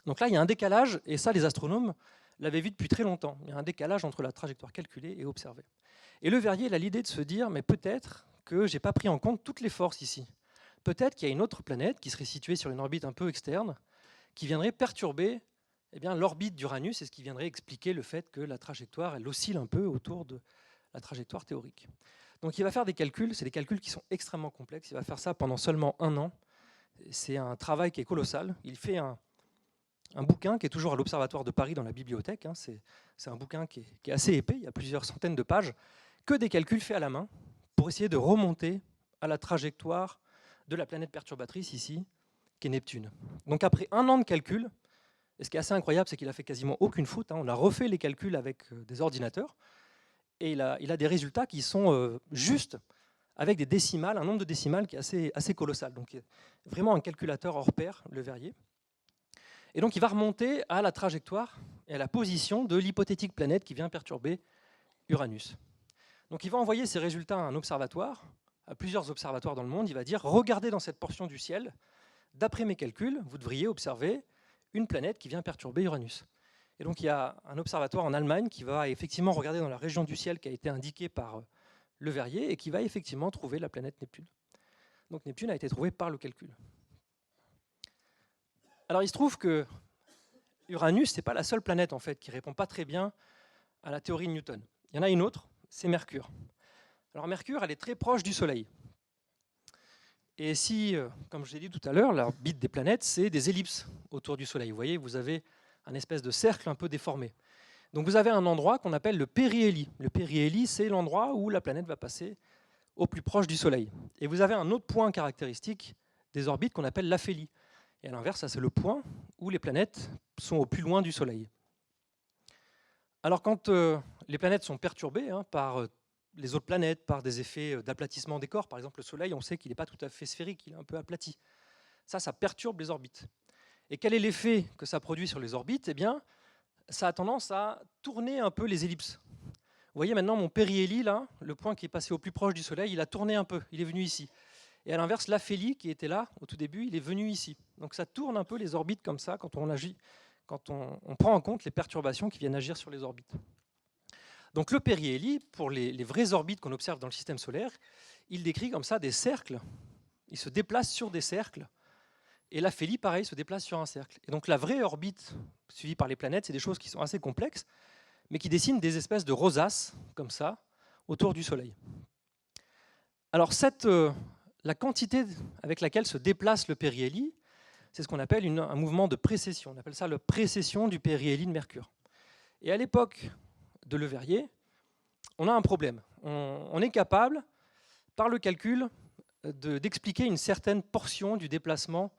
Donc là, il y a un décalage, et ça, les astronomes l'avaient vu depuis très longtemps. Il y a un décalage entre la trajectoire calculée et observée. Et Le Verrier il a l'idée de se dire, mais peut-être que je n'ai pas pris en compte toutes les forces ici. Peut-être qu'il y a une autre planète qui serait située sur une orbite un peu externe, qui viendrait perturber l'orbite d'Uranus, et ce qui viendrait expliquer le fait que la trajectoire elle oscille un peu autour de la trajectoire théorique. Donc il va faire des calculs, c'est des calculs qui sont extrêmement complexes, il va faire ça pendant seulement 1 an. C'est un travail qui est colossal. Il fait un bouquin qui est toujours à l'Observatoire de Paris dans la bibliothèque. C'est un bouquin qui est assez épais, il y a plusieurs centaines de pages, que des calculs faits à la main pour essayer de remonter à la trajectoire de la planète perturbatrice ici, qui est Neptune. Donc après 1 an de calcul, et ce qui est assez incroyable, c'est qu'il a fait quasiment aucune faute. On a refait les calculs avec des ordinateurs, et il a des résultats qui sont justes, avec des décimales, un nombre de décimales qui est assez colossal. Donc vraiment un calculateur hors pair, Le Verrier. Et donc il va remonter à la trajectoire et à la position de l'hypothétique planète qui vient perturber Uranus. Donc il va envoyer ces résultats à un observatoire, à plusieurs observatoires dans le monde. Il va dire, regardez dans cette portion du ciel, d'après mes calculs, vous devriez observer une planète qui vient perturber Uranus. Et donc il y a un observatoire en Allemagne qui va effectivement regarder dans la région du ciel qui a été indiquée par Le Verrier et qui va effectivement trouver la planète Neptune. Donc Neptune a été trouvée par le calcul. Alors il se trouve que Uranus, ce n'est pas la seule planète en fait qui ne répond pas très bien à la théorie de Newton. Il y en a une autre, c'est Mercure. Alors Mercure, elle est très proche du Soleil. Et si, comme je l'ai dit tout à l'heure, l'orbite des planètes, c'est des ellipses autour du Soleil. Vous voyez, vous avez un espèce de cercle un peu déformé. Donc vous avez un endroit qu'on appelle le périhélie. Le périhélie, c'est l'endroit où la planète va passer au plus proche du Soleil. Et vous avez un autre point caractéristique des orbites qu'on appelle l'aphélie. Et à l'inverse, ça c'est le point où les planètes sont au plus loin du Soleil. Alors quand les planètes sont perturbées par les autres planètes, par des effets d'aplatissement des corps, par exemple le Soleil, on sait qu'il n'est pas tout à fait sphérique, il est un peu aplati. Ça perturbe les orbites. Et quel est l'effet que ça produit sur les orbites? Eh bien, ça a tendance à tourner un peu les ellipses. Vous voyez maintenant mon périhélie, là, le point qui est passé au plus proche du Soleil, il a tourné un peu, il est venu ici. Et à l'inverse, l'aphélie qui était là au tout début, il est venu ici. Donc ça tourne un peu les orbites comme ça quand on agit, quand on prend en compte les perturbations qui viennent agir sur les orbites. Donc le périhélie, pour les vraies orbites qu'on observe dans le système solaire, il décrit comme ça des cercles, il se déplace sur des cercles, Et l'aphélie, pareil, se déplace sur un cercle. Et donc la vraie orbite suivie par les planètes, c'est des choses qui sont assez complexes, mais qui dessinent des espèces de rosaces, comme ça, autour du Soleil. Alors la quantité avec laquelle se déplace le périhélie, c'est ce qu'on appelle un mouvement de précession. On appelle ça la précession du périhélie de Mercure. Et à l'époque de Le Verrier, on a un problème. On est capable, par le calcul, d'expliquer une certaine portion du déplacement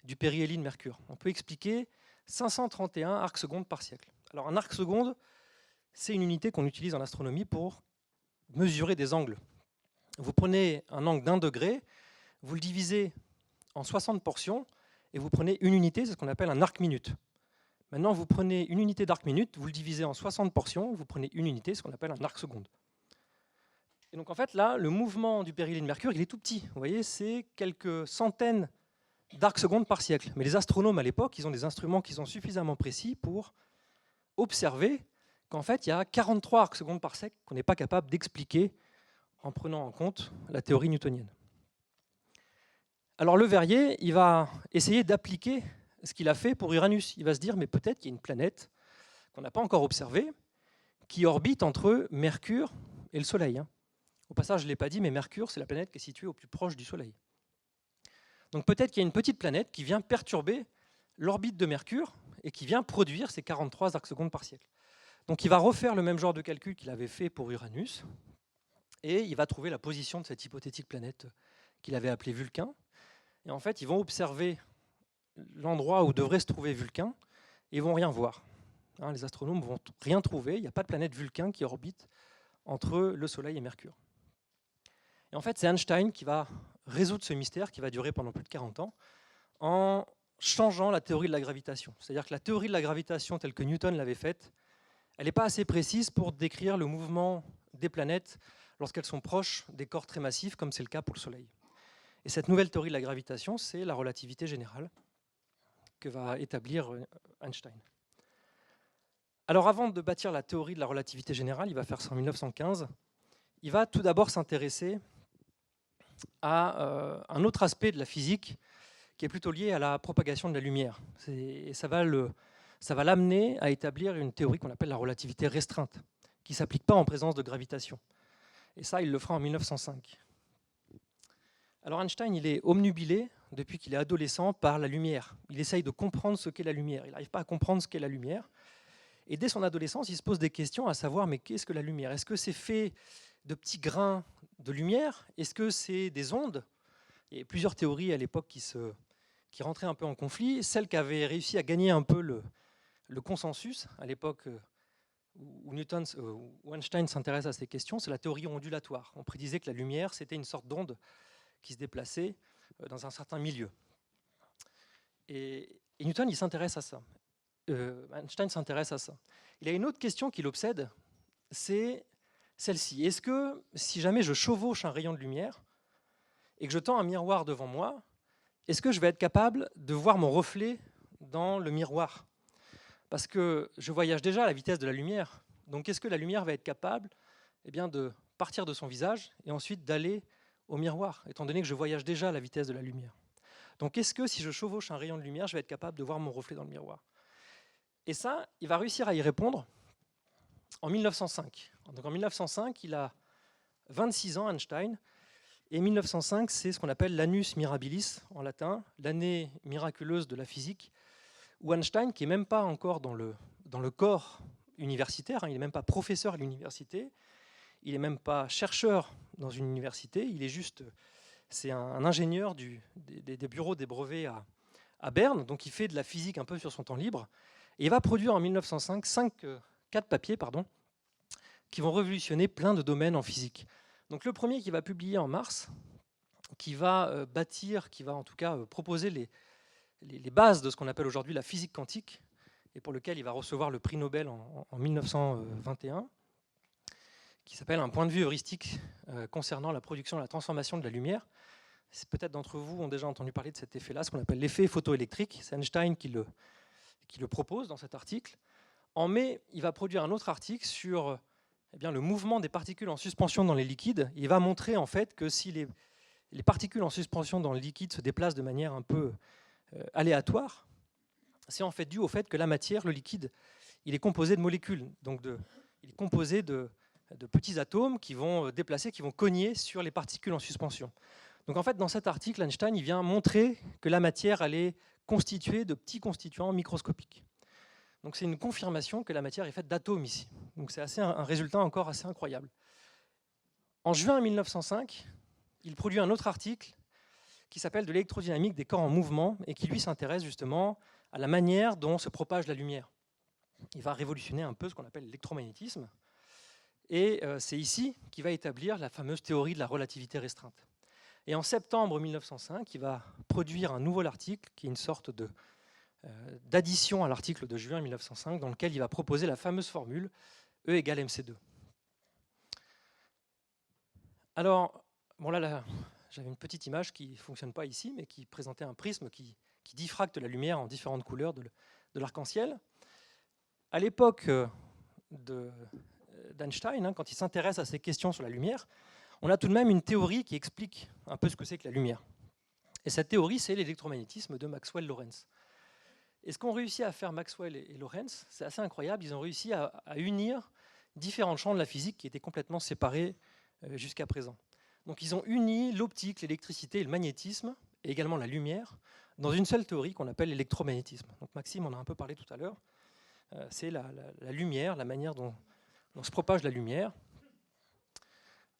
du périhélie de Mercure. On peut expliquer 531 arcs-secondes par siècle. Alors un arc-seconde, c'est une unité qu'on utilise en astronomie pour mesurer des angles. Vous prenez un angle d'1 degré, vous le divisez en 60 portions, et vous prenez une unité, c'est ce qu'on appelle un arc-minute. Maintenant, vous prenez une unité d'arc-minute, vous le divisez en 60 portions, vous prenez une unité, ce qu'on appelle un arc-seconde. Et donc en fait, là, le mouvement du périhélie de Mercure, il est tout petit. Vous voyez, c'est quelques centaines d'arcs-secondes par siècle. Mais les astronomes, à l'époque, ils ont des instruments qui sont suffisamment précis pour observer qu'en fait, il y a 43 arcs-secondes par siècle qu'on n'est pas capable d'expliquer en prenant en compte la théorie newtonienne. Alors Le Verrier, il va essayer d'appliquer ce qu'il a fait pour Uranus. Il va se dire, mais peut-être qu'il y a une planète qu'on n'a pas encore observée, qui orbite entre Mercure et le Soleil. Au passage, je ne l'ai pas dit, mais Mercure, c'est la planète qui est située au plus proche du Soleil. Donc peut-être qu'il y a une petite planète qui vient perturber l'orbite de Mercure et qui vient produire ces 43 arcs-secondes par siècle. Donc il va refaire le même genre de calcul qu'il avait fait pour Uranus, et il va trouver la position de cette hypothétique planète qu'il avait appelée Vulcain. Et en fait, ils vont observer l'endroit où devrait se trouver Vulcain, et ils ne vont rien voir. Les astronomes ne vont rien trouver, il n'y a pas de planète Vulcain qui orbite entre le Soleil et Mercure. Et en fait, c'est Einstein qui va résoudre ce mystère qui va durer pendant plus de 40 ans en changeant la théorie de la gravitation. C'est-à-dire que la théorie de la gravitation telle que Newton l'avait faite, elle n'est pas assez précise pour décrire le mouvement des planètes lorsqu'elles sont proches des corps très massifs, comme c'est le cas pour le Soleil. Et cette nouvelle théorie de la gravitation, c'est la relativité générale que va établir Einstein. Alors avant de bâtir la théorie de la relativité générale, il va faire ça en 1915, il va tout d'abord s'intéresser à un autre aspect de la physique qui est plutôt lié à la propagation de la lumière. Et ça va l'amener à établir une théorie qu'on appelle la relativité restreinte, qui ne s'applique pas en présence de gravitation. Et ça, il le fera en 1905. Alors Einstein, il est obnubilé, depuis qu'il est adolescent, par la lumière. Il essaye de comprendre ce qu'est la lumière. Il n'arrive pas à comprendre ce qu'est la lumière. Et dès son adolescence, il se pose des questions à savoir, mais qu'est-ce que la lumière? Est-ce que c'est fait de petits grains de lumière? Est-ce que c'est des ondes? Il y a plusieurs théories à l'époque qui rentraient un peu en conflit. Celle qui avait réussi à gagner un peu le consensus à l'époque où Einstein s'intéresse à ces questions, c'est la théorie ondulatoire. On prédisait que la lumière, c'était une sorte d'onde qui se déplaçait dans un certain milieu. Et Newton, il s'intéresse à ça. Einstein s'intéresse à ça. Il y a une autre question qui l'obsède, c'est celle-ci. Est-ce que si jamais je chevauche un rayon de lumière et que je tends un miroir devant moi, est-ce que je vais être capable de voir mon reflet dans le miroir? Parce que je voyage déjà à la vitesse de la lumière. Donc est-ce que la lumière va être capable de partir de son visage et ensuite d'aller au miroir, étant donné que je voyage déjà à la vitesse de la lumière? Donc est-ce que si je chevauche un rayon de lumière, je vais être capable de voir mon reflet dans le miroir? Et ça, il va réussir à y répondre en 1905. Donc en 1905, il a 26 ans, Einstein, et 1905, c'est ce qu'on appelle l'annus mirabilis en latin, l'année miraculeuse de la physique, où Einstein, qui n'est même pas encore dans le corps universitaire, il n'est même pas professeur à l'université, il n'est même pas chercheur dans une université, c'est un ingénieur des bureaux des brevets à Berne, donc il fait de la physique un peu sur son temps libre, et il va produire en 1905 4 papiers qui vont révolutionner plein de domaines en physique. Donc le premier qui va publier en mars, qui va en tout cas proposer les bases de ce qu'on appelle aujourd'hui la physique quantique, et pour lequel il va recevoir le prix Nobel en 1921, qui s'appelle un point de vue heuristique concernant la production et la transformation de la lumière. Peut-être d'entre vous ont déjà entendu parler de cet effet-là, ce qu'on appelle l'effet photoélectrique. C'est Einstein qui le propose dans cet article. En mai, il va produire un autre article sur le mouvement des particules en suspension dans les liquides. Il va montrer en fait que si les particules en suspension dans le liquide se déplacent de manière un peu aléatoire, c'est en fait dû au fait que la matière, le liquide, il est composé de molécules, donc il est composé de petits atomes qui vont déplacer, qui vont cogner sur les particules en suspension. Donc en fait, dans cet article, Einstein il vient montrer que la matière elle est constituée de petits constituants microscopiques. Donc c'est une confirmation que la matière est faite d'atomes ici. Donc c'est un résultat encore assez incroyable. En juin 1905, il produit un autre article qui s'appelle « De l'électrodynamique des corps en mouvement » et qui lui s'intéresse justement à la manière dont se propage la lumière. Il va révolutionner un peu ce qu'on appelle l'électromagnétisme. Et c'est ici qu'il va établir la fameuse théorie de la relativité restreinte. Et en septembre 1905, il va produire un nouvel article qui est une sorte d'addition à l'article de juin 1905 dans lequel il va proposer la fameuse formule E égale mc2. Alors, bon là j'avais une petite image qui ne fonctionne pas ici, mais qui présentait un prisme qui diffracte la lumière en différentes couleurs de l'arc-en-ciel. À l'époque d'Einstein, quand il s'intéresse à ces questions sur la lumière, on a tout de même une théorie qui explique un peu ce que c'est que la lumière. Et cette théorie, c'est l'électromagnétisme de Maxwell-Lorentz. Et ce qu'ont réussi à faire Maxwell et Lorentz, c'est assez incroyable. Ils ont réussi à unir différents champs de la physique qui étaient complètement séparés jusqu'à présent. Donc ils ont uni l'optique, l'électricité et le magnétisme, et également la lumière, dans une seule théorie qu'on appelle l'électromagnétisme. Donc Maxime en a un peu parlé tout à l'heure. C'est la lumière, la manière dont se propage la lumière.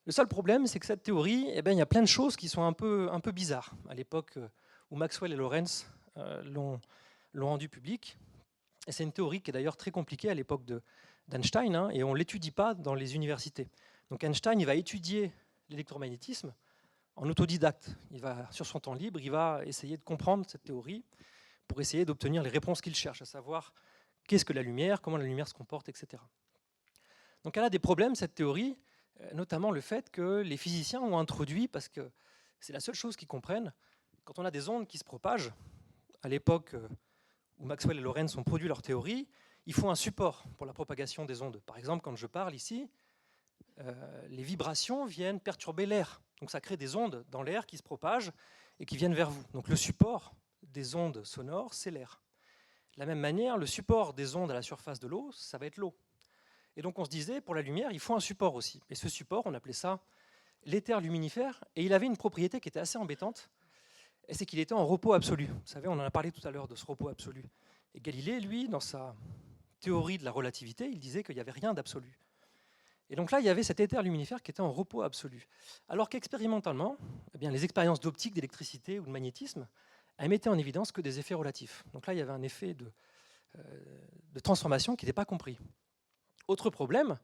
Le seul problème, c'est que cette théorie, il y a plein de choses qui sont un peu bizarres à l'époque où Maxwell et Lorentz l'ont rendue publique. Et c'est une théorie qui est d'ailleurs très compliquée à l'époque d'Einstein, et on ne l'étudie pas dans les universités. Donc Einstein il va étudier l'électromagnétisme en autodidacte. Sur son temps libre, il va essayer de comprendre cette théorie pour essayer d'obtenir les réponses qu'il cherche, à savoir qu'est-ce que la lumière, comment la lumière se comporte, etc. Donc elle a des problèmes, cette théorie, notamment le fait que les physiciens ont introduit, parce que c'est la seule chose qu'ils comprennent, quand on a des ondes qui se propagent, à l'époque où Maxwell et Lorentz ont produit leur théorie, il faut un support pour la propagation des ondes. Par exemple, quand je parle ici, les vibrations viennent perturber l'air. Donc ça crée des ondes dans l'air qui se propagent et qui viennent vers vous. Donc le support des ondes sonores, c'est l'air. De la même manière, le support des ondes à la surface de l'eau, ça va être l'eau. Et donc on se disait, pour la lumière, il faut un support aussi. Et ce support, on appelait ça l'éther luminifère. Et il avait une propriété qui était assez embêtante, et c'est qu'il était en repos absolu. Vous savez, on en a parlé tout à l'heure de ce repos absolu. Et Galilée, lui, dans sa théorie de la relativité, il disait qu'il n'y avait rien d'absolu. Et donc là, il y avait cet éther luminifère qui était en repos absolu. Alors qu'expérimentalement, les expériences d'optique, d'électricité ou de magnétisme, elles mettaient en évidence que des effets relatifs. Donc là, il y avait un effet de transformation qui n'était pas compris. Autre problème,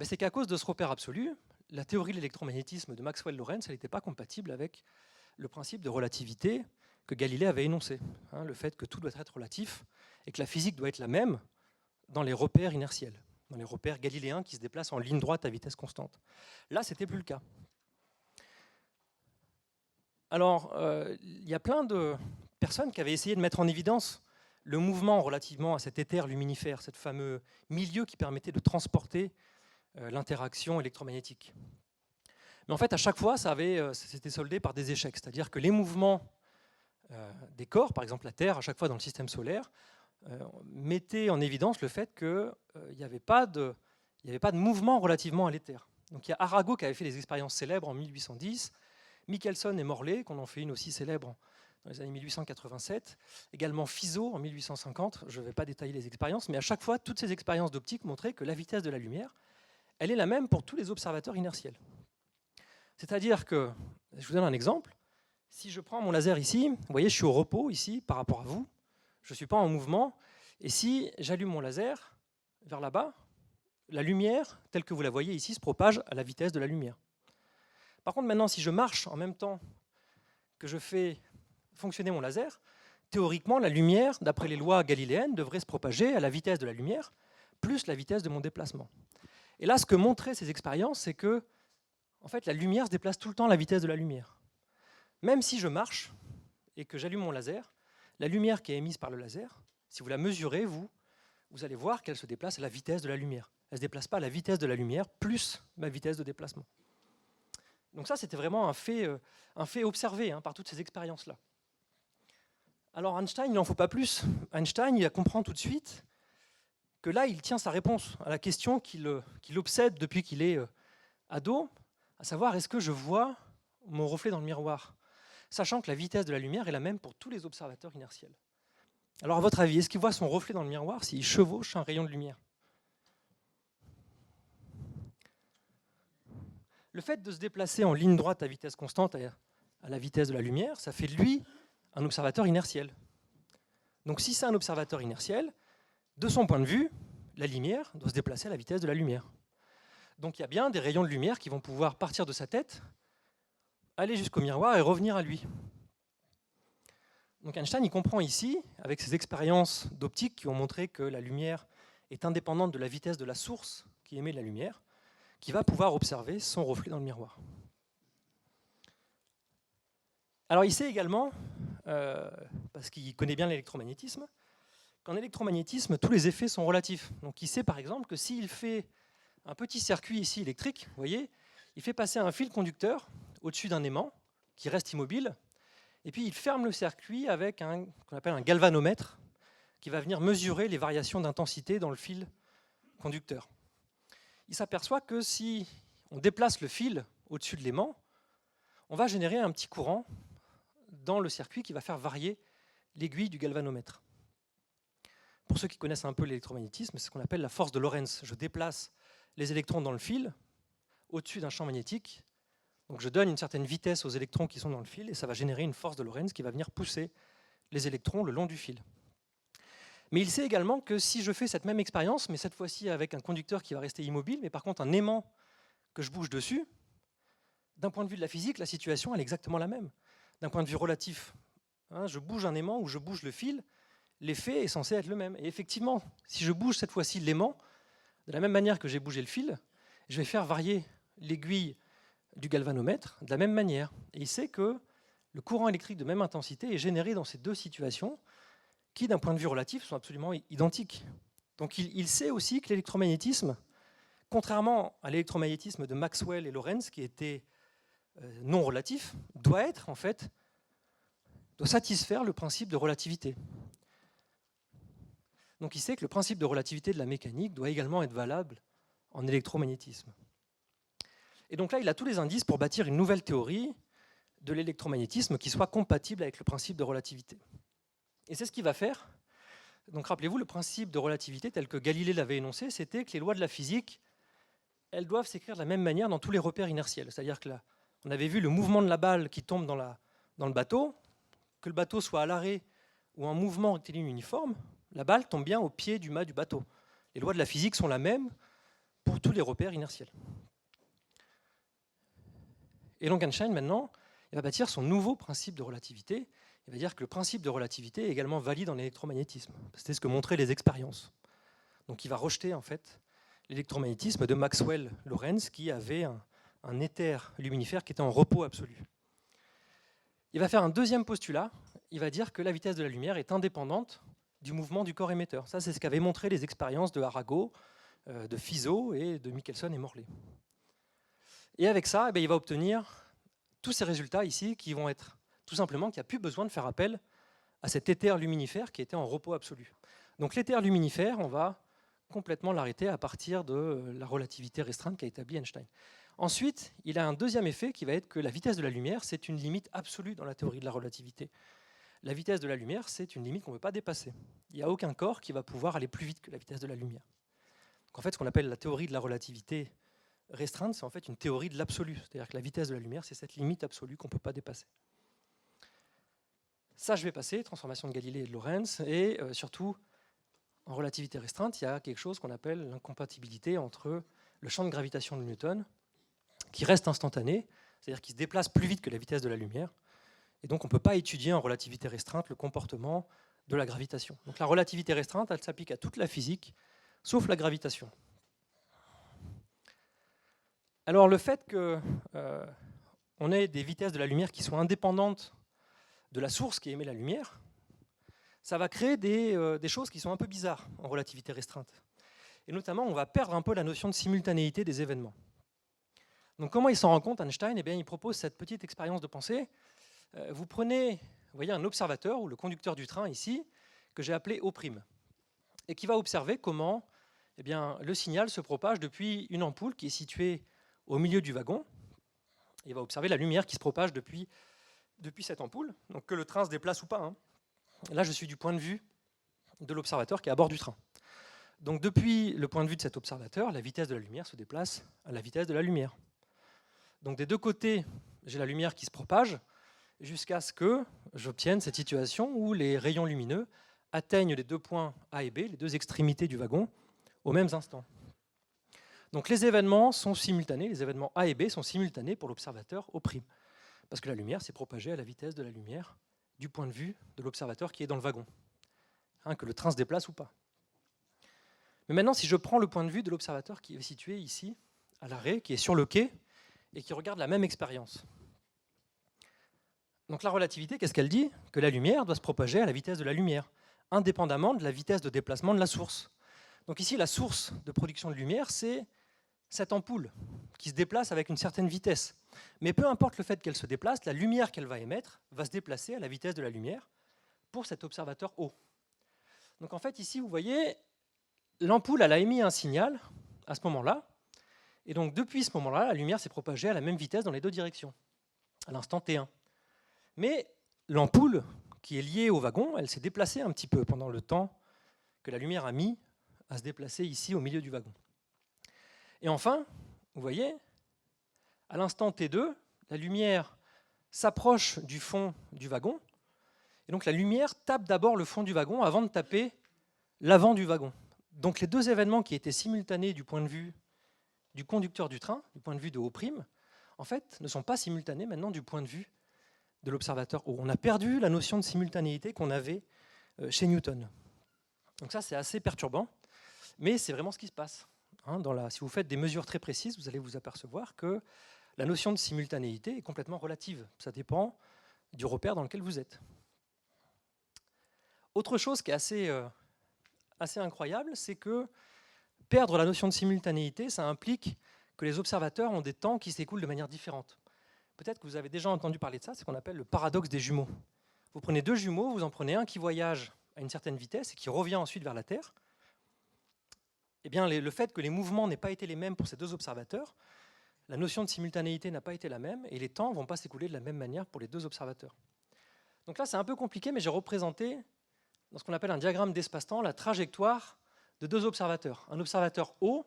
c'est qu'à cause de ce repère absolu, la théorie de l'électromagnétisme de Maxwell-Lorentz n'était pas compatible avec le principe de relativité que Galilée avait énoncé. Le fait que tout doit être relatif et que la physique doit être la même dans les repères inertiels, dans les repères galiléens qui se déplacent en ligne droite à vitesse constante. Là, ce n'était plus le cas. Alors, il y a plein de personnes qui avaient essayé de mettre en évidence le mouvement relativement à cet éther luminifère, ce fameux milieu qui permettait de transporter l'interaction électromagnétique. Mais en fait, à chaque fois, ça s'était soldé par des échecs. C'est-à-dire que les mouvements des corps, par exemple la Terre, à chaque fois dans le système solaire, mettaient en évidence le fait qu'il n'y avait pas de mouvement relativement à l'éther. Donc il y a Arago qui avait fait des expériences célèbres en 1810, Michelson et Morley, qu'on en fait une aussi célèbre dans les années 1887, également Fizeau en 1850, je ne vais pas détailler les expériences, mais à chaque fois, toutes ces expériences d'optique montraient que la vitesse de la lumière, elle est la même pour tous les observateurs inertiels. C'est-à-dire que, je vous donne un exemple, si je prends mon laser ici, vous voyez, je suis au repos ici par rapport à vous, je ne suis pas en mouvement, et si j'allume mon laser vers là-bas, la lumière, telle que vous la voyez ici, se propage à la vitesse de la lumière. Par contre, maintenant, si je marche en même temps que je fais fonctionner mon laser, théoriquement, la lumière, d'après les lois galiléennes, devrait se propager à la vitesse de la lumière, plus la vitesse de mon déplacement. Et là, ce que montraient ces expériences, c'est que en fait, la lumière se déplace tout le temps à la vitesse de la lumière. Même si je marche et que j'allume mon laser, la lumière qui est émise par le laser, si vous la mesurez, vous allez voir qu'elle se déplace à la vitesse de la lumière. Elle ne se déplace pas à la vitesse de la lumière plus ma vitesse de déplacement. Donc ça, c'était vraiment un fait observé par toutes ces expériences-là. Alors Einstein, il n'en faut pas plus. Einstein, il comprend tout de suite que là, il tient sa réponse à la question qui l'obsède depuis qu'il est ado, à savoir, est-ce que je vois mon reflet dans le miroir, sachant que la vitesse de la lumière est la même pour tous les observateurs inertiels. Alors à votre avis, est-ce qu'il voit son reflet dans le miroir s'il chevauche un rayon de lumière? Le fait de se déplacer en ligne droite à vitesse constante à la vitesse de la lumière, ça fait de lui un observateur inertiel. Donc si c'est un observateur inertiel, de son point de vue, la lumière doit se déplacer à la vitesse de la lumière. Donc il y a bien des rayons de lumière qui vont pouvoir partir de sa tête, aller jusqu'au miroir et revenir à lui. Donc Einstein, il comprend ici, avec ses expériences d'optique qui ont montré que la lumière est indépendante de la vitesse de la source qui émet la lumière, qu'il va pouvoir observer son reflet dans le miroir. Alors il sait également, parce qu'il connaît bien l'électromagnétisme, qu'en électromagnétisme, tous les effets sont relatifs. Donc il sait par exemple que s'il fait un petit circuit ici électrique, vous voyez, il fait passer un fil conducteur au-dessus d'un aimant qui reste immobile, et puis il ferme le circuit avec ce qu'on appelle un galvanomètre qui va venir mesurer les variations d'intensité dans le fil conducteur. Il s'aperçoit que si on déplace le fil au-dessus de l'aimant, on va générer un petit courant dans le circuit qui va faire varier l'aiguille du galvanomètre. Pour ceux qui connaissent un peu l'électromagnétisme, c'est ce qu'on appelle la force de Lorentz. Je déplace les électrons dans le fil au-dessus d'un champ magnétique. Donc je donne une certaine vitesse aux électrons qui sont dans le fil et ça va générer une force de Lorentz qui va venir pousser les électrons le long du fil. Mais il sait également que si je fais cette même expérience, mais cette fois-ci avec un conducteur qui va rester immobile, mais par contre un aimant que je bouge dessus, d'un point de vue de la physique, la situation elle est exactement la même. D'un point de vue relatif, je bouge un aimant ou je bouge le fil, l'effet est censé être le même. Et effectivement, si je bouge cette fois-ci l'aimant, de la même manière que j'ai bougé le fil, je vais faire varier l'aiguille du galvanomètre de la même manière. Et il sait que le courant électrique de même intensité est généré dans ces deux situations qui, d'un point de vue relatif, sont absolument identiques. Donc il sait aussi que l'électromagnétisme, contrairement à l'électromagnétisme de Maxwell et Lorentz, qui était non relatif, doit satisfaire le principe de relativité. Donc il sait que le principe de relativité de la mécanique doit également être valable en électromagnétisme. Et donc là, il a tous les indices pour bâtir une nouvelle théorie de l'électromagnétisme qui soit compatible avec le principe de relativité. Et c'est ce qu'il va faire. Donc rappelez-vous, le principe de relativité tel que Galilée l'avait énoncé, c'était que les lois de la physique, elles doivent s'écrire de la même manière dans tous les repères inertiels. C'est-à-dire que là, on avait vu le mouvement de la balle qui tombe dans le bateau, que le bateau soit à l'arrêt ou en mouvement rectiligne uniforme, la balle tombe bien au pied du mât du bateau. Les lois de la physique sont la même pour tous les repères inertiels. Et donc Einstein, maintenant, il va bâtir son nouveau principe de relativité. Il va dire que le principe de relativité est également valide en électromagnétisme. C'était ce que montraient les expériences. Donc il va rejeter en fait l'électromagnétisme de Maxwell-Lorentz qui avait un éther luminifère qui était en repos absolu. Il va faire un deuxième postulat. Il va dire que la vitesse de la lumière est indépendante du mouvement du corps émetteur. Ça, c'est ce qu'avaient montré les expériences de Arago, de Fizeau et de Michelson et Morley. Et avec ça, il va obtenir tous ces résultats ici qui vont être tout simplement qu'il n'y a plus besoin de faire appel à cet éther luminifère qui était en repos absolu. Donc l'éther luminifère, on va complètement l'arrêter à partir de la relativité restreinte qu'a établie Einstein. Ensuite, il a un deuxième effet qui va être que la vitesse de la lumière, c'est une limite absolue dans la théorie de la relativité. La vitesse de la lumière, c'est une limite qu'on ne peut pas dépasser. Il n'y a aucun corps qui va pouvoir aller plus vite que la vitesse de la lumière. Donc en fait, ce qu'on appelle la théorie de la relativité restreinte, c'est en fait une théorie de l'absolu. C'est-à-dire que la vitesse de la lumière, c'est cette limite absolue qu'on ne peut pas dépasser. Ça, je vais passer, transformation de Galilée et de Lorentz, et surtout, en relativité restreinte, il y a quelque chose qu'on appelle l'incompatibilité entre le champ de gravitation de Newton, qui reste instantané, c'est-à-dire qui se déplace plus vite que la vitesse de la lumière, et donc on ne peut pas étudier en relativité restreinte le comportement de la gravitation. Donc la relativité restreinte, elle s'applique à toute la physique, sauf la gravitation. Alors le fait qu'on ait des vitesses de la lumière qui soient indépendantes de la source qui émet la lumière, ça va créer des choses qui sont un peu bizarres en relativité restreinte. Et notamment, on va perdre un peu la notion de simultanéité des événements. Donc comment il s'en rend compte, Einstein? Il propose cette petite expérience de pensée. Vous prenez vous voyez un observateur, ou le conducteur du train ici, que j'ai appelé O', et qui va observer comment le signal se propage depuis une ampoule qui est située au milieu du wagon. Il va observer la lumière qui se propage depuis cette ampoule, donc que le train se déplace ou pas, hein. Là, je suis du point de vue de l'observateur qui est à bord du train. Donc depuis le point de vue de cet observateur, la vitesse de la lumière se déplace à la vitesse de la lumière. Donc des deux côtés, j'ai la lumière qui se propage jusqu'à ce que j'obtienne cette situation où les rayons lumineux atteignent les deux points A et B, les deux extrémités du wagon, aux mêmes instants. Donc les événements sont simultanés, les événements A et B sont simultanés pour l'observateur O', parce que la lumière s'est propagée à la vitesse de la lumière du point de vue de l'observateur qui est dans le wagon, hein, que le train se déplace ou pas. Mais maintenant, si je prends le point de vue de l'observateur qui est situé ici, à l'arrêt, qui est sur le quai, et qui regarde la même expérience. Donc la relativité, qu'est-ce qu'elle dit? Que la lumière doit se propager à la vitesse de la lumière, indépendamment de la vitesse de déplacement de la source. Donc ici, la source de production de lumière, c'est cette ampoule qui se déplace avec une certaine vitesse. Mais peu importe le fait qu'elle se déplace, la lumière qu'elle va émettre va se déplacer à la vitesse de la lumière pour cet observateur O. Donc en fait, ici, vous voyez, l'ampoule elle a émis un signal à ce moment-là, et donc depuis ce moment-là, la lumière s'est propagée à la même vitesse dans les deux directions, à l'instant T1. Mais l'ampoule qui est liée au wagon, elle s'est déplacée un petit peu pendant le temps que la lumière a mis à se déplacer ici au milieu du wagon. Et enfin, vous voyez, à l'instant T2, la lumière s'approche du fond du wagon, et donc la lumière tape d'abord le fond du wagon avant de taper l'avant du wagon. Donc les deux événements qui étaient simultanés du point de vue du conducteur du train, du point de vue de O', en fait, ne sont pas simultanés maintenant du point de vue de l'observateur O. On a perdu la notion de simultanéité qu'on avait chez Newton. Donc ça, c'est assez perturbant, mais c'est vraiment ce qui se passe. Hein, si vous faites des mesures très précises, vous allez vous apercevoir que la notion de simultanéité est complètement relative. Ça dépend du repère dans lequel vous êtes. Autre chose qui est assez incroyable, c'est que perdre la notion de simultanéité, ça implique que les observateurs ont des temps qui s'écoulent de manière différente. Peut-être que vous avez déjà entendu parler de ça, c'est ce qu'on appelle le paradoxe des jumeaux. Vous prenez deux jumeaux, vous en prenez un qui voyage à une certaine vitesse et qui revient ensuite vers la Terre. Eh bien, le fait que les mouvements n'aient pas été les mêmes pour ces deux observateurs, la notion de simultanéité n'a pas été la même et les temps ne vont pas s'écouler de la même manière pour les deux observateurs. Donc là, c'est un peu compliqué, mais j'ai représenté, dans ce qu'on appelle un diagramme d'espace-temps, la trajectoire de deux observateurs. Un observateur O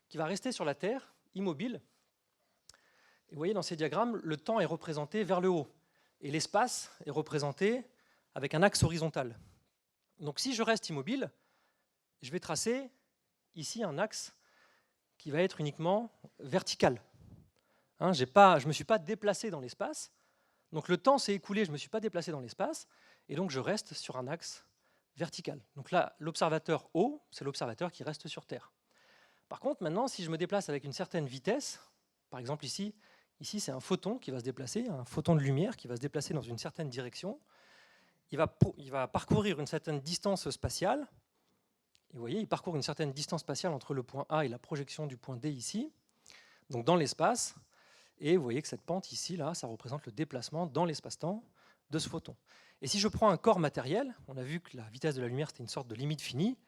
qui va rester sur la Terre, immobile. Et vous voyez, dans ces diagrammes, le temps est représenté vers le haut et l'espace est représenté avec un axe horizontal. Donc si je reste immobile, je vais tracer ici un axe qui va être uniquement vertical. Hein, je ne me suis pas déplacé dans l'espace, donc le temps s'est écoulé, je ne me suis pas déplacé dans l'espace, et donc je reste sur un axe vertical. Donc là, l'observateur O, c'est l'observateur qui reste sur Terre. Par contre, maintenant, si je me déplace avec une certaine vitesse, par exemple ici c'est un photon qui va se déplacer, un photon de lumière qui va se déplacer dans une certaine direction, il va parcourir une certaine distance spatiale. Et vous voyez, il parcourt une certaine distance spatiale entre le point A et la projection du point D ici, donc dans l'espace. Et vous voyez que cette pente ici, là, ça représente le déplacement dans l'espace-temps de ce photon. Et si je prends un corps matériel, on a vu que la vitesse de la lumière, c'était une sorte de limite finie,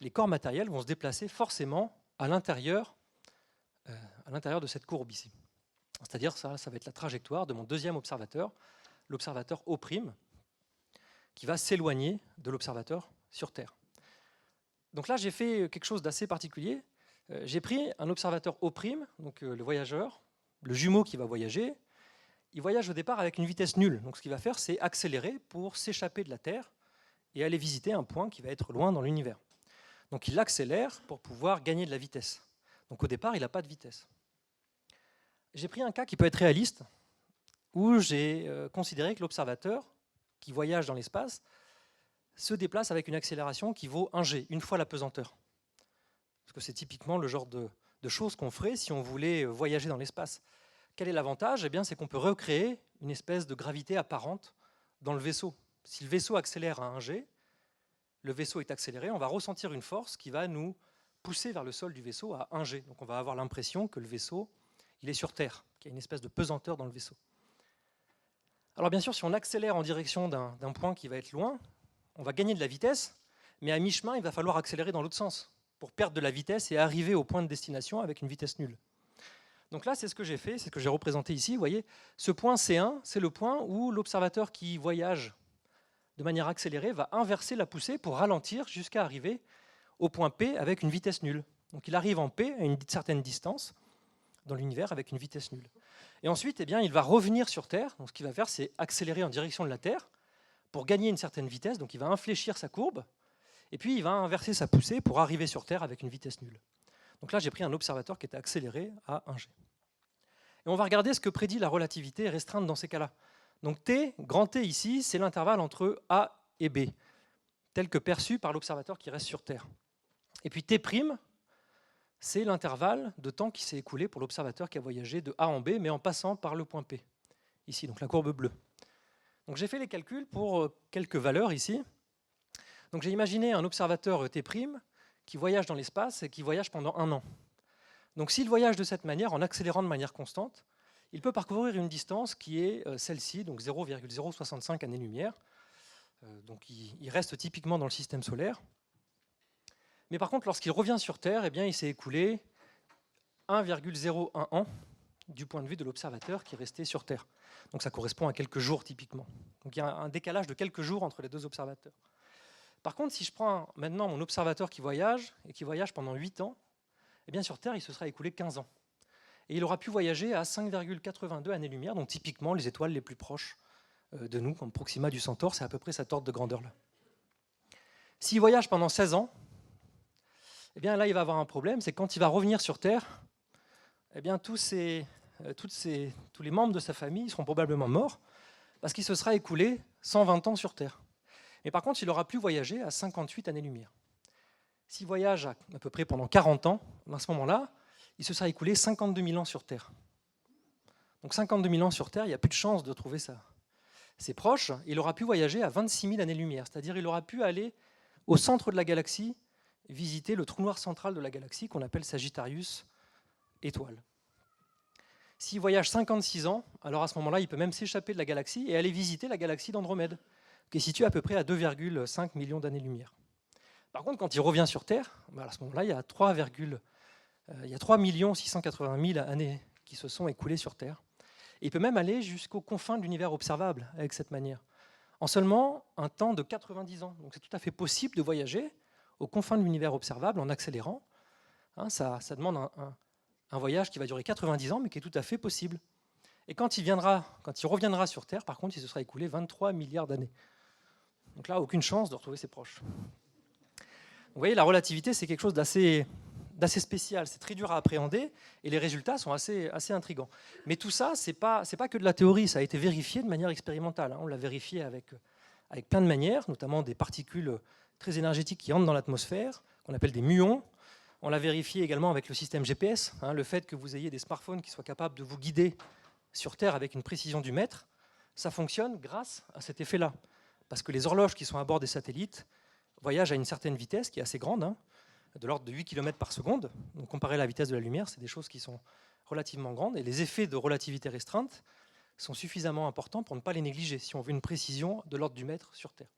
les corps matériels vont se déplacer forcément à l'intérieur de cette courbe ici. C'est-à-dire ça va être la trajectoire de mon deuxième observateur, l'observateur O', qui va s'éloigner de l'observateur sur Terre. Donc là, j'ai fait quelque chose d'assez particulier. J'ai pris un observateur O', donc le voyageur, le jumeau qui va voyager. Il voyage au départ avec une vitesse nulle. Donc ce qu'il va faire, c'est accélérer pour s'échapper de la Terre et aller visiter un point qui va être loin dans l'univers. Donc il accélère pour pouvoir gagner de la vitesse. Donc au départ, il n'a pas de vitesse. J'ai pris un cas qui peut être réaliste, où j'ai considéré que l'observateur qui voyage dans l'espace se déplace avec une accélération qui vaut 1g, une fois la pesanteur. Parce que c'est typiquement le genre de choses qu'on ferait si on voulait voyager dans l'espace. Quel est l'avantage? Eh bien, c'est qu'on peut recréer une espèce de gravité apparente dans le vaisseau. Si le vaisseau accélère à 1g, le vaisseau est accéléré, on va ressentir une force qui va nous pousser vers le sol du vaisseau à 1g. Donc on va avoir l'impression que le vaisseau il est sur Terre, qu'il y a une espèce de pesanteur dans le vaisseau. Alors bien sûr, si on accélère en direction d'un point qui va être loin, on va gagner de la vitesse, mais à mi-chemin, il va falloir accélérer dans l'autre sens pour perdre de la vitesse et arriver au point de destination avec une vitesse nulle. Donc là, c'est ce que j'ai fait, c'est ce que j'ai représenté ici. Vous voyez, ce point C1, c'est le point où l'observateur qui voyage de manière accélérée va inverser la poussée pour ralentir jusqu'à arriver au point P avec une vitesse nulle. Donc il arrive en P à une certaine distance dans l'univers avec une vitesse nulle. Et ensuite, eh bien, il va revenir sur Terre. Donc ce qu'il va faire, c'est accélérer en direction de la Terre pour gagner une certaine vitesse. Donc il va infléchir sa courbe et puis il va inverser sa poussée pour arriver sur Terre avec une vitesse nulle. Donc là, j'ai pris un observateur qui était accéléré à 1G. Et on va regarder ce que prédit la relativité restreinte dans ces cas-là. Donc T, grand T ici, c'est l'intervalle entre A et B, tel que perçu par l'observateur qui reste sur Terre. Et puis T', c'est l'intervalle de temps qui s'est écoulé pour l'observateur qui a voyagé de A en B, mais en passant par le point P, ici, donc la courbe bleue. Donc j'ai fait les calculs pour quelques valeurs ici. Donc j'ai imaginé un observateur T' qui voyage dans l'espace et qui voyage pendant 1 an. Donc s'il voyage de cette manière, en accélérant de manière constante, il peut parcourir une distance qui est celle-ci, donc 0,065 années-lumière. Donc il reste typiquement dans le système solaire. Mais par contre, lorsqu'il revient sur Terre, eh bien, il s'est écoulé 1,01 an du point de vue de l'observateur qui est resté sur Terre. Donc ça correspond à quelques jours typiquement. Donc il y a un décalage de quelques jours entre les deux observateurs. Par contre, si je prends maintenant mon observateur qui voyage, et qui voyage pendant 8 ans, eh bien sur Terre, il se sera écoulé 15 ans. Et il aura pu voyager à 5,82 années-lumière, donc typiquement les étoiles les plus proches de nous, comme Proxima du Centaure, c'est à peu près cette ordre de grandeur-là. S'il voyage pendant 16 ans, eh bien là, il va avoir un problème, c'est que quand il va revenir sur Terre, eh bien, tous les membres de sa famille seront probablement morts, parce qu'il se sera écoulé 120 ans sur Terre. Mais par contre, il aura pu voyager à 58 années-lumière. S'il voyage à peu près pendant 40 ans, à ce moment-là, il se sera écoulé 52 000 ans sur Terre. Donc 52 000 ans sur Terre, il n'y a plus de chance de trouver ses proches. Il aura pu voyager à 26 000 années-lumière, c'est-à-dire il aura pu aller au centre de la galaxie, visiter le trou noir central de la galaxie qu'on appelle Sagittarius étoile. S'il voyage 56 ans, alors à ce moment-là, il peut même s'échapper de la galaxie et aller visiter la galaxie d'Andromède, qui est située à peu près à 2,5 millions d'années-lumière. Par contre, quand il revient sur Terre, à ce moment-là, il y a 3 680 000 années qui se sont écoulées sur Terre. Et il peut même aller jusqu'aux confins de l'univers observable avec cette manière, en seulement un temps de 90 ans. Donc c'est tout à fait possible de voyager aux confins de l'univers observable en accélérant. Ça demande un voyage qui va durer 90 ans, mais qui est tout à fait possible. Et quand il reviendra sur Terre, par contre, il se sera écoulé 23 milliards d'années. Donc là, aucune chance de retrouver ses proches. Vous voyez, la relativité, c'est quelque chose d'assez spécial, c'est très dur à appréhender, et les résultats sont assez intrigants. Mais tout ça, c'est pas que de la théorie, ça a été vérifié de manière expérimentale. On l'a vérifié avec plein de manières, notamment des particules très énergétiques qui entrent dans l'atmosphère, qu'on appelle des muons. On l'a vérifié également avec le système GPS, le fait que vous ayez des smartphones qui soient capables de vous guider sur Terre avec une précision du mètre, ça fonctionne grâce à cet effet-là. Parce que les horloges qui sont à bord des satellites voyagent à une certaine vitesse qui est assez grande, de l'ordre de 8 km par seconde. Donc comparé à la vitesse de la lumière, c'est des choses qui sont relativement grandes. Et les effets de relativité restreinte sont suffisamment importants pour ne pas les négliger, si on veut une précision de l'ordre du mètre sur Terre.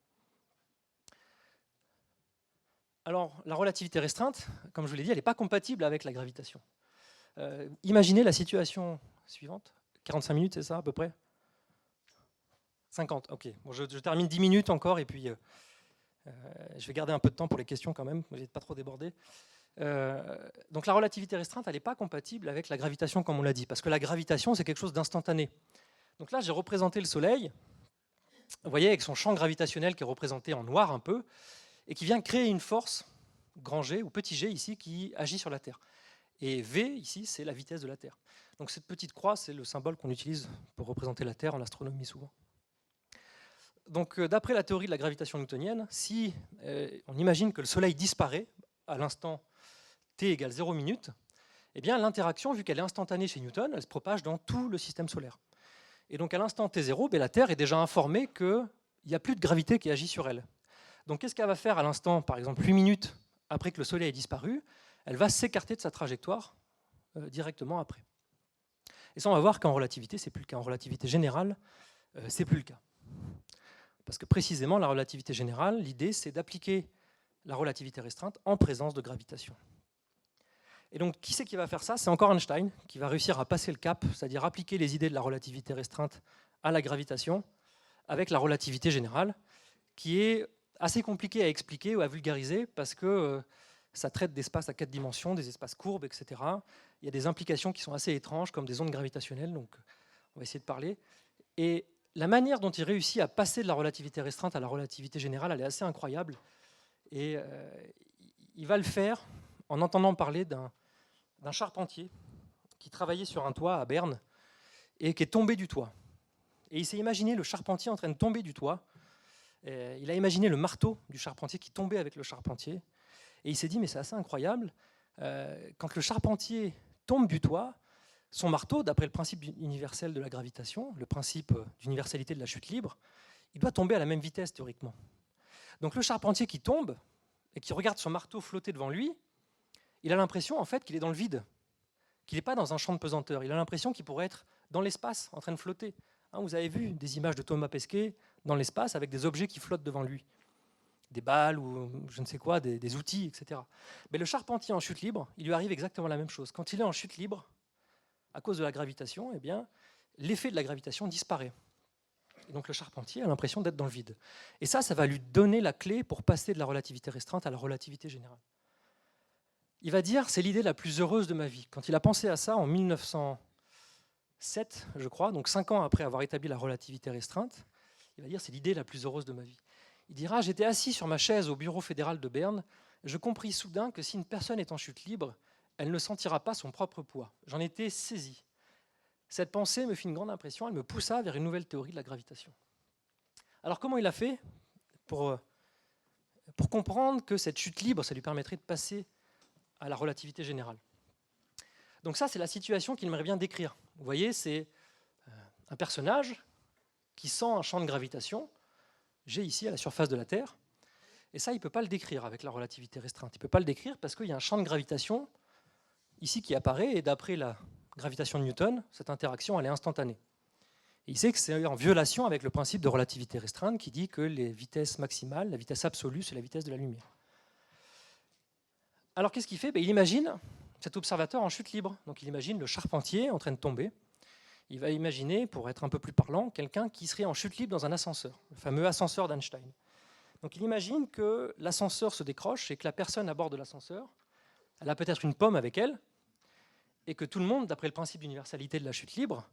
Alors, la relativité restreinte, comme je vous l'ai dit, elle n'est pas compatible avec la gravitation. Imaginez la situation suivante. 45 minutes, c'est ça, à peu près 50, ok. Bon, je termine 10 minutes encore, et puis je vais garder un peu de temps pour les questions quand même, je vais pas trop déborder. Donc la relativité restreinte, elle n'est pas compatible avec la gravitation, comme on l'a dit, parce que la gravitation, c'est quelque chose d'instantané. Donc là, j'ai représenté le Soleil, vous voyez, avec son champ gravitationnel qui est représenté en noir un peu, et qui vient créer une force, grand G ou petit g ici, qui agit sur la Terre. Et V, ici, c'est la vitesse de la Terre. Donc cette petite croix, c'est le symbole qu'on utilise pour représenter la Terre en astronomie souvent. Donc d'après la théorie de la gravitation newtonienne, si on imagine que le Soleil disparaît à l'instant t égale 0 minutes, eh bien l'interaction, vu qu'elle est instantanée chez Newton, elle se propage dans tout le système solaire. Et donc à l'instant t0, la Terre est déjà informée qu'il n'y a plus de gravité qui agit sur elle. Donc qu'est-ce qu'elle va faire à l'instant, par exemple 8 minutes après que le Soleil ait disparu? Elle va s'écarter de sa trajectoire directement après. Et ça, on va voir qu'en relativité, c'est plus le cas. En relativité générale, c'est plus le cas. Parce que précisément, la relativité générale, l'idée, c'est d'appliquer la relativité restreinte en présence de gravitation. Et donc, qui c'est qui va faire ça? C'est encore Einstein qui va réussir à passer le cap, c'est-à-dire appliquer les idées de la relativité restreinte à la gravitation avec la relativité générale, qui est assez compliquée à expliquer ou à vulgariser parce que ça traite d'espaces à 4 dimensions, des espaces courbes, etc. Il y a des implications qui sont assez étranges, comme des ondes gravitationnelles, donc on va essayer de parler. Et la manière dont il réussit à passer de la relativité restreinte à la relativité générale, elle est assez incroyable. Et il va le faire en entendant parler d'un charpentier qui travaillait sur un toit à Berne et qui est tombé du toit. Et il s'est imaginé le charpentier en train de tomber du toit. Et il a imaginé le marteau du charpentier qui tombait avec le charpentier. Et il s'est dit, mais c'est assez incroyable, quand le charpentier tombe du toit, son marteau, d'après le principe universel de la gravitation, le principe d'universalité de la chute libre, il doit tomber à la même vitesse théoriquement. Donc le charpentier qui tombe et qui regarde son marteau flotter devant lui, il a l'impression en fait qu'il est dans le vide, qu'il n'est pas dans un champ de pesanteur. Il a l'impression qu'il pourrait être dans l'espace, en train de flotter. Vous avez vu des images de Thomas Pesquet dans l'espace avec des objets qui flottent devant lui. Des balles ou je ne sais quoi, des outils, etc. Mais le charpentier en chute libre, il lui arrive exactement la même chose. Quand il est en chute libre, à cause de la gravitation, eh bien, l'effet de la gravitation disparaît. Et donc le charpentier a l'impression d'être dans le vide. Et ça va lui donner la clé pour passer de la relativité restreinte à la relativité générale. Il va dire, c'est l'idée la plus heureuse de ma vie. Quand il a pensé à ça en 1907, je crois, donc 5 ans après avoir établi la relativité restreinte, il va dire, c'est l'idée la plus heureuse de ma vie. Il dira, j'étais assis sur ma chaise au bureau fédéral de Berne, je compris soudain que si une personne est en chute libre, elle ne sentira pas son propre poids. J'en étais saisi. Cette pensée me fit une grande impression, elle me poussa vers une nouvelle théorie de la gravitation. Alors comment il a fait pour comprendre que cette chute libre, ça lui permettrait de passer à la relativité générale? Donc ça, c'est la situation qu'il aimerait bien décrire. Vous voyez, c'est un personnage qui sent un champ de gravitation, G ici à la surface de la Terre, et ça, il ne peut pas le décrire avec la relativité restreinte. Il ne peut pas le décrire parce qu'il y a un champ de gravitation ici qui apparaît, et d'après la gravitation de Newton, cette interaction, elle est instantanée. Et il sait que c'est en violation avec le principe de relativité restreinte qui dit que les vitesses maximales, la vitesse absolue, c'est la vitesse de la lumière. Alors qu'est-ce qu'il fait? Il imagine cet observateur en chute libre. Donc il imagine le charpentier en train de tomber. Il va imaginer, pour être un peu plus parlant, quelqu'un qui serait en chute libre dans un ascenseur, le fameux ascenseur d'Einstein. Donc il imagine que l'ascenseur se décroche et que la personne à bord de l'ascenseur, elle a peut-être une pomme avec elle, et que tout le monde, d'après le principe d'universalité de la chute libre,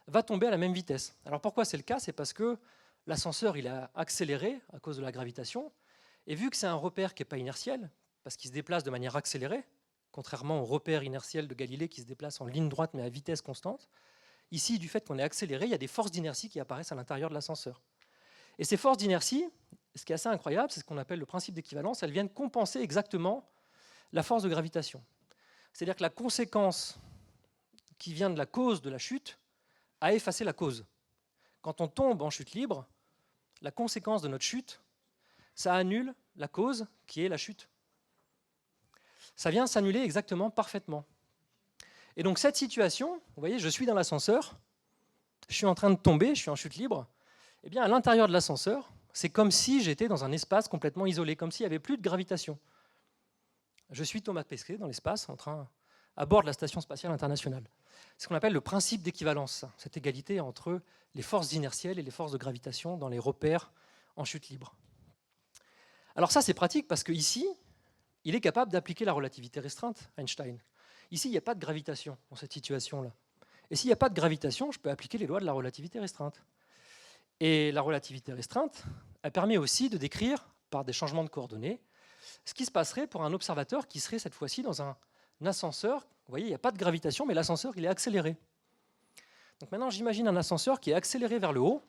va tomber à la même vitesse. Alors pourquoi c'est le cas? C'est parce que l'ascenseur il a accéléré à cause de la gravitation, et vu que c'est un repère qui n'est pas inertiel, parce qu'il se déplace de manière accélérée, contrairement au repère inertiel de Galilée qui se déplace en ligne droite mais à vitesse constante, ici, du fait qu'on est accéléré, il y a des forces d'inertie qui apparaissent à l'intérieur de l'ascenseur. Et ces forces d'inertie, ce qui est assez incroyable, c'est ce qu'on appelle le principe d'équivalence, elles viennent compenser exactement la force de gravitation. C'est-à-dire que la conséquence qui vient de la cause de la chute a effacé la cause. Quand on tombe en chute libre, la conséquence de notre chute, ça annule la cause qui est la chute. Ça vient s'annuler exactement, parfaitement. Et donc cette situation, vous voyez, je suis dans l'ascenseur, je suis en train de tomber, je suis en chute libre, eh bien à l'intérieur de l'ascenseur, c'est comme si j'étais dans un espace complètement isolé, comme s'il n'y avait plus de gravitation. Je suis Thomas Pesquet dans l'espace, à bord de la Station spatiale internationale. C'est ce qu'on appelle le principe d'équivalence, cette égalité entre les forces inertielles et les forces de gravitation dans les repères en chute libre. Alors ça, c'est pratique parce qu'ici, il est capable d'appliquer la relativité restreinte, Einstein. Ici, il n'y a pas de gravitation dans cette situation-là. Et s'il n'y a pas de gravitation, je peux appliquer les lois de la relativité restreinte. Et la relativité restreinte, elle permet aussi de décrire, par des changements de coordonnées, ce qui se passerait pour un observateur qui serait cette fois-ci dans un ascenseur. Vous voyez, il n'y a pas de gravitation, mais l'ascenseur, il est accéléré. Donc maintenant, j'imagine un ascenseur qui est accéléré vers le haut.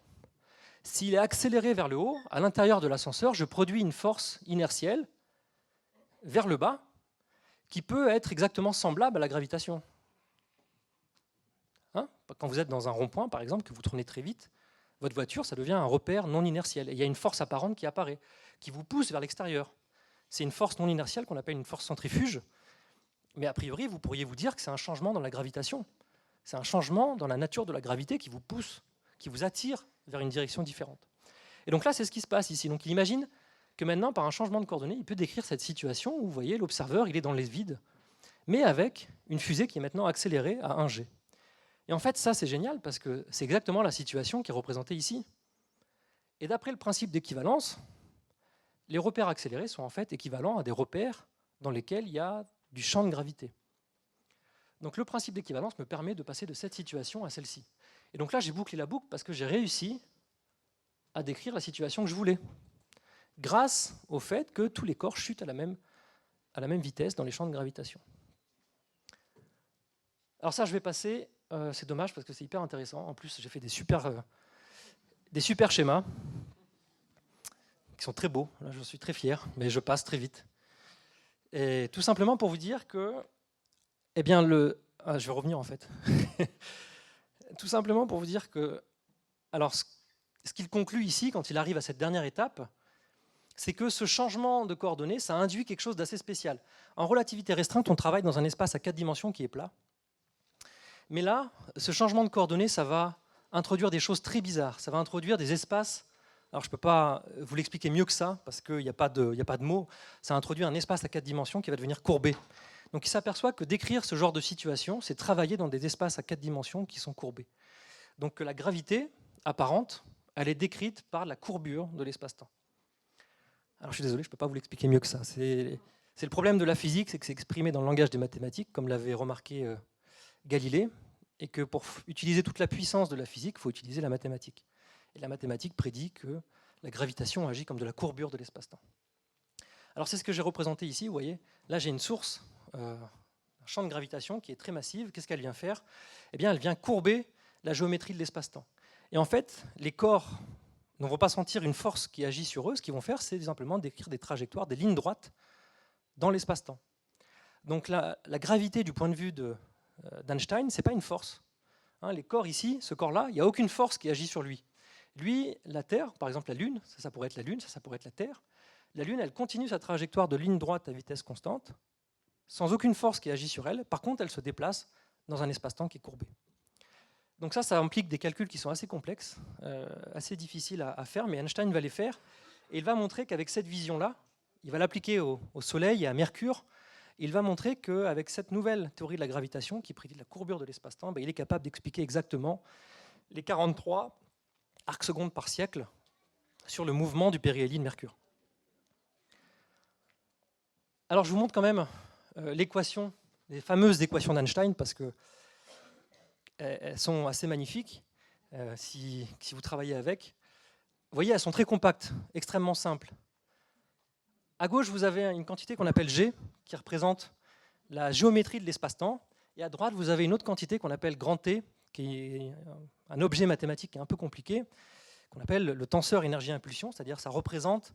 S'il est accéléré vers le haut, à l'intérieur de l'ascenseur, je produis une force inertielle vers le bas qui peut être exactement semblable à la gravitation. Quand vous êtes dans un rond-point, par exemple, que vous tournez très vite, votre voiture, ça devient un repère non inertiel. Et il y a une force apparente qui apparaît, qui vous pousse vers l'extérieur. C'est une force non inertielle qu'on appelle une force centrifuge. Mais a priori, vous pourriez vous dire que c'est un changement dans la gravitation. C'est un changement dans la nature de la gravité qui vous pousse, qui vous attire vers une direction différente. Et donc là, c'est ce qui se passe ici. Donc il imagine que maintenant, par un changement de coordonnées, il peut décrire cette situation où, vous voyez, l'observeur, il est dans les vides, mais avec une fusée qui est maintenant accélérée à 1G. Et en fait, ça, c'est génial, parce que c'est exactement la situation qui est représentée ici. Et d'après le principe d'équivalence, les repères accélérés sont en fait équivalents à des repères dans lesquels il y a du champ de gravité. Donc le principe d'équivalence me permet de passer de cette situation à celle-ci. Et donc là, j'ai bouclé la boucle parce que j'ai réussi à décrire la situation que je voulais, grâce au fait que tous les corps chutent à la même vitesse dans les champs de gravitation. Alors ça, je vais passer, c'est dommage parce que c'est hyper intéressant. En plus, j'ai fait des super schémas qui sont très beaux. Là, je suis très fier, mais je passe très vite. Et tout simplement pour vous dire que, eh bien, je vais revenir en fait. Tout simplement pour vous dire que, alors, ce qu'il conclut ici, quand il arrive à cette dernière étape, c'est que ce changement de coordonnées, ça induit quelque chose d'assez spécial. En relativité restreinte, on travaille dans un espace à 4 dimensions qui est plat. Mais là, ce changement de coordonnées, ça va introduire des choses très bizarres. Ça va introduire des espaces. Alors, je ne peux pas vous l'expliquer mieux que ça, parce qu'il n'y a pas de mots. Ça introduit un espace à 4 dimensions qui va devenir courbé. Donc, il s'aperçoit que décrire ce genre de situation, c'est travailler dans des espaces à 4 dimensions qui sont courbés. Donc, la gravité apparente, elle est décrite par la courbure de l'espace-temps. Alors, je suis désolé, je ne peux pas vous l'expliquer mieux que ça. C'est le problème de la physique, c'est que c'est exprimé dans le langage des mathématiques, comme l'avait remarqué Galilée, et que pour utiliser toute la puissance de la physique, il faut utiliser la mathématique. Et la mathématique prédit que la gravitation agit comme de la courbure de l'espace-temps. Alors c'est ce que j'ai représenté ici, vous voyez. Là j'ai une source, un champ de gravitation qui est très massive. Qu'est-ce qu'elle vient faire? Eh bien elle vient courber la géométrie de l'espace-temps. Et en fait, les corps ne vont pas sentir une force qui agit sur eux. Ce qu'ils vont faire, c'est simplement décrire des trajectoires, des lignes droites dans l'espace-temps. Donc la gravité du point de vue d'Einstein, ce n'est pas une force. Les corps ici, ce corps-là, il n'y a aucune force qui agit sur lui. Lui, la Terre, par exemple la Lune, ça pourrait être la Lune, ça pourrait être la Terre. La Lune, elle continue sa trajectoire de ligne droite à vitesse constante, sans aucune force qui agit sur elle. Par contre, elle se déplace dans un espace-temps qui est courbé. Donc ça implique des calculs qui sont assez complexes, assez difficiles à faire, mais Einstein va les faire. Et il va montrer qu'avec cette vision-là, il va l'appliquer au Soleil et à Mercure. Il va montrer qu'avec cette nouvelle théorie de la gravitation, qui prédit la courbure de l'espace-temps, il est capable d'expliquer exactement les 43 arcs-secondes par siècle sur le mouvement du périhélie de Mercure. Alors je vous montre quand même l'équation, les fameuses équations d'Einstein, parce qu'elles sont assez magnifiques si vous travaillez avec. Vous voyez, elles sont très compactes, extrêmement simples. À gauche, vous avez une quantité qu'on appelle G, qui représente la géométrie de l'espace-temps. Et à droite, vous avez une autre quantité qu'on appelle grand T, qui est un objet mathématique qui est un peu compliqué, qu'on appelle le tenseur énergie-impulsion, c'est-à-dire ça représente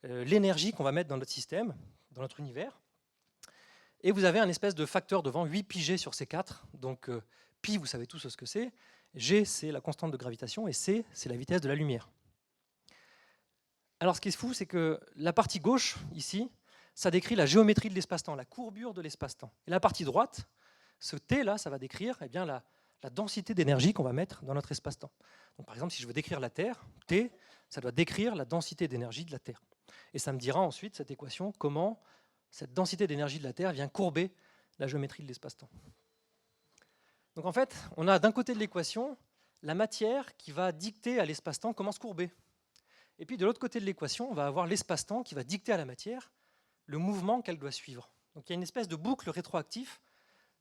l'énergie qu'on va mettre dans notre système, dans notre univers. Et vous avez un espèce de facteur devant, 8 pi G sur C4. Donc pi, vous savez tous ce que c'est. G, c'est la constante de gravitation, et C, c'est la vitesse de la lumière. Alors ce qui est fou, c'est que la partie gauche, ici, ça décrit la géométrie de l'espace-temps, la courbure de l'espace-temps. Et la partie droite, ce T-là, ça va décrire bien, la densité d'énergie qu'on va mettre dans notre espace-temps. Donc, par exemple, si je veux décrire la Terre, T, ça doit décrire la densité d'énergie de la Terre. Et ça me dira ensuite, cette équation, comment cette densité d'énergie de la Terre vient courber la géométrie de l'espace-temps. Donc en fait, on a d'un côté de l'équation la matière qui va dicter à l'espace-temps comment se courber. Et puis de l'autre côté de l'équation, on va avoir l'espace-temps qui va dicter à la matière le mouvement qu'elle doit suivre. Donc il y a une espèce de boucle rétroactif,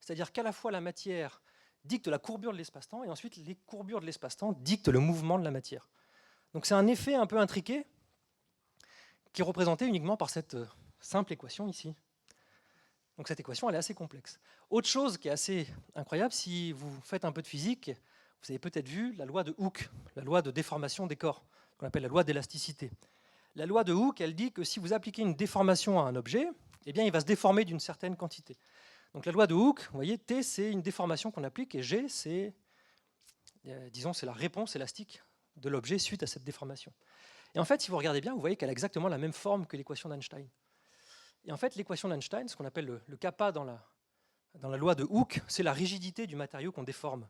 c'est-à-dire qu'à la fois la matière dicte la courbure de l'espace-temps et ensuite les courbures de l'espace-temps dictent le mouvement de la matière. Donc c'est un effet un peu intriqué qui est représenté uniquement par cette simple équation ici. Donc cette équation, elle est assez complexe. Autre chose qui est assez incroyable, si vous faites un peu de physique, vous avez peut-être vu la loi de Hooke, la loi de déformation des corps, qu'on appelle la loi d'élasticité. La loi de Hooke, elle dit que si vous appliquez une déformation à un objet, eh bien, il va se déformer d'une certaine quantité. Donc la loi de Hooke, vous voyez, T, c'est une déformation qu'on applique, et G, c'est, disons, c'est la réponse élastique de l'objet suite à cette déformation. Et en fait, si vous regardez bien, vous voyez qu'elle a exactement la même forme que l'équation d'Einstein. Et en fait, l'équation d'Einstein, ce qu'on appelle le kappa dans la loi de Hooke, c'est la rigidité du matériau qu'on déforme.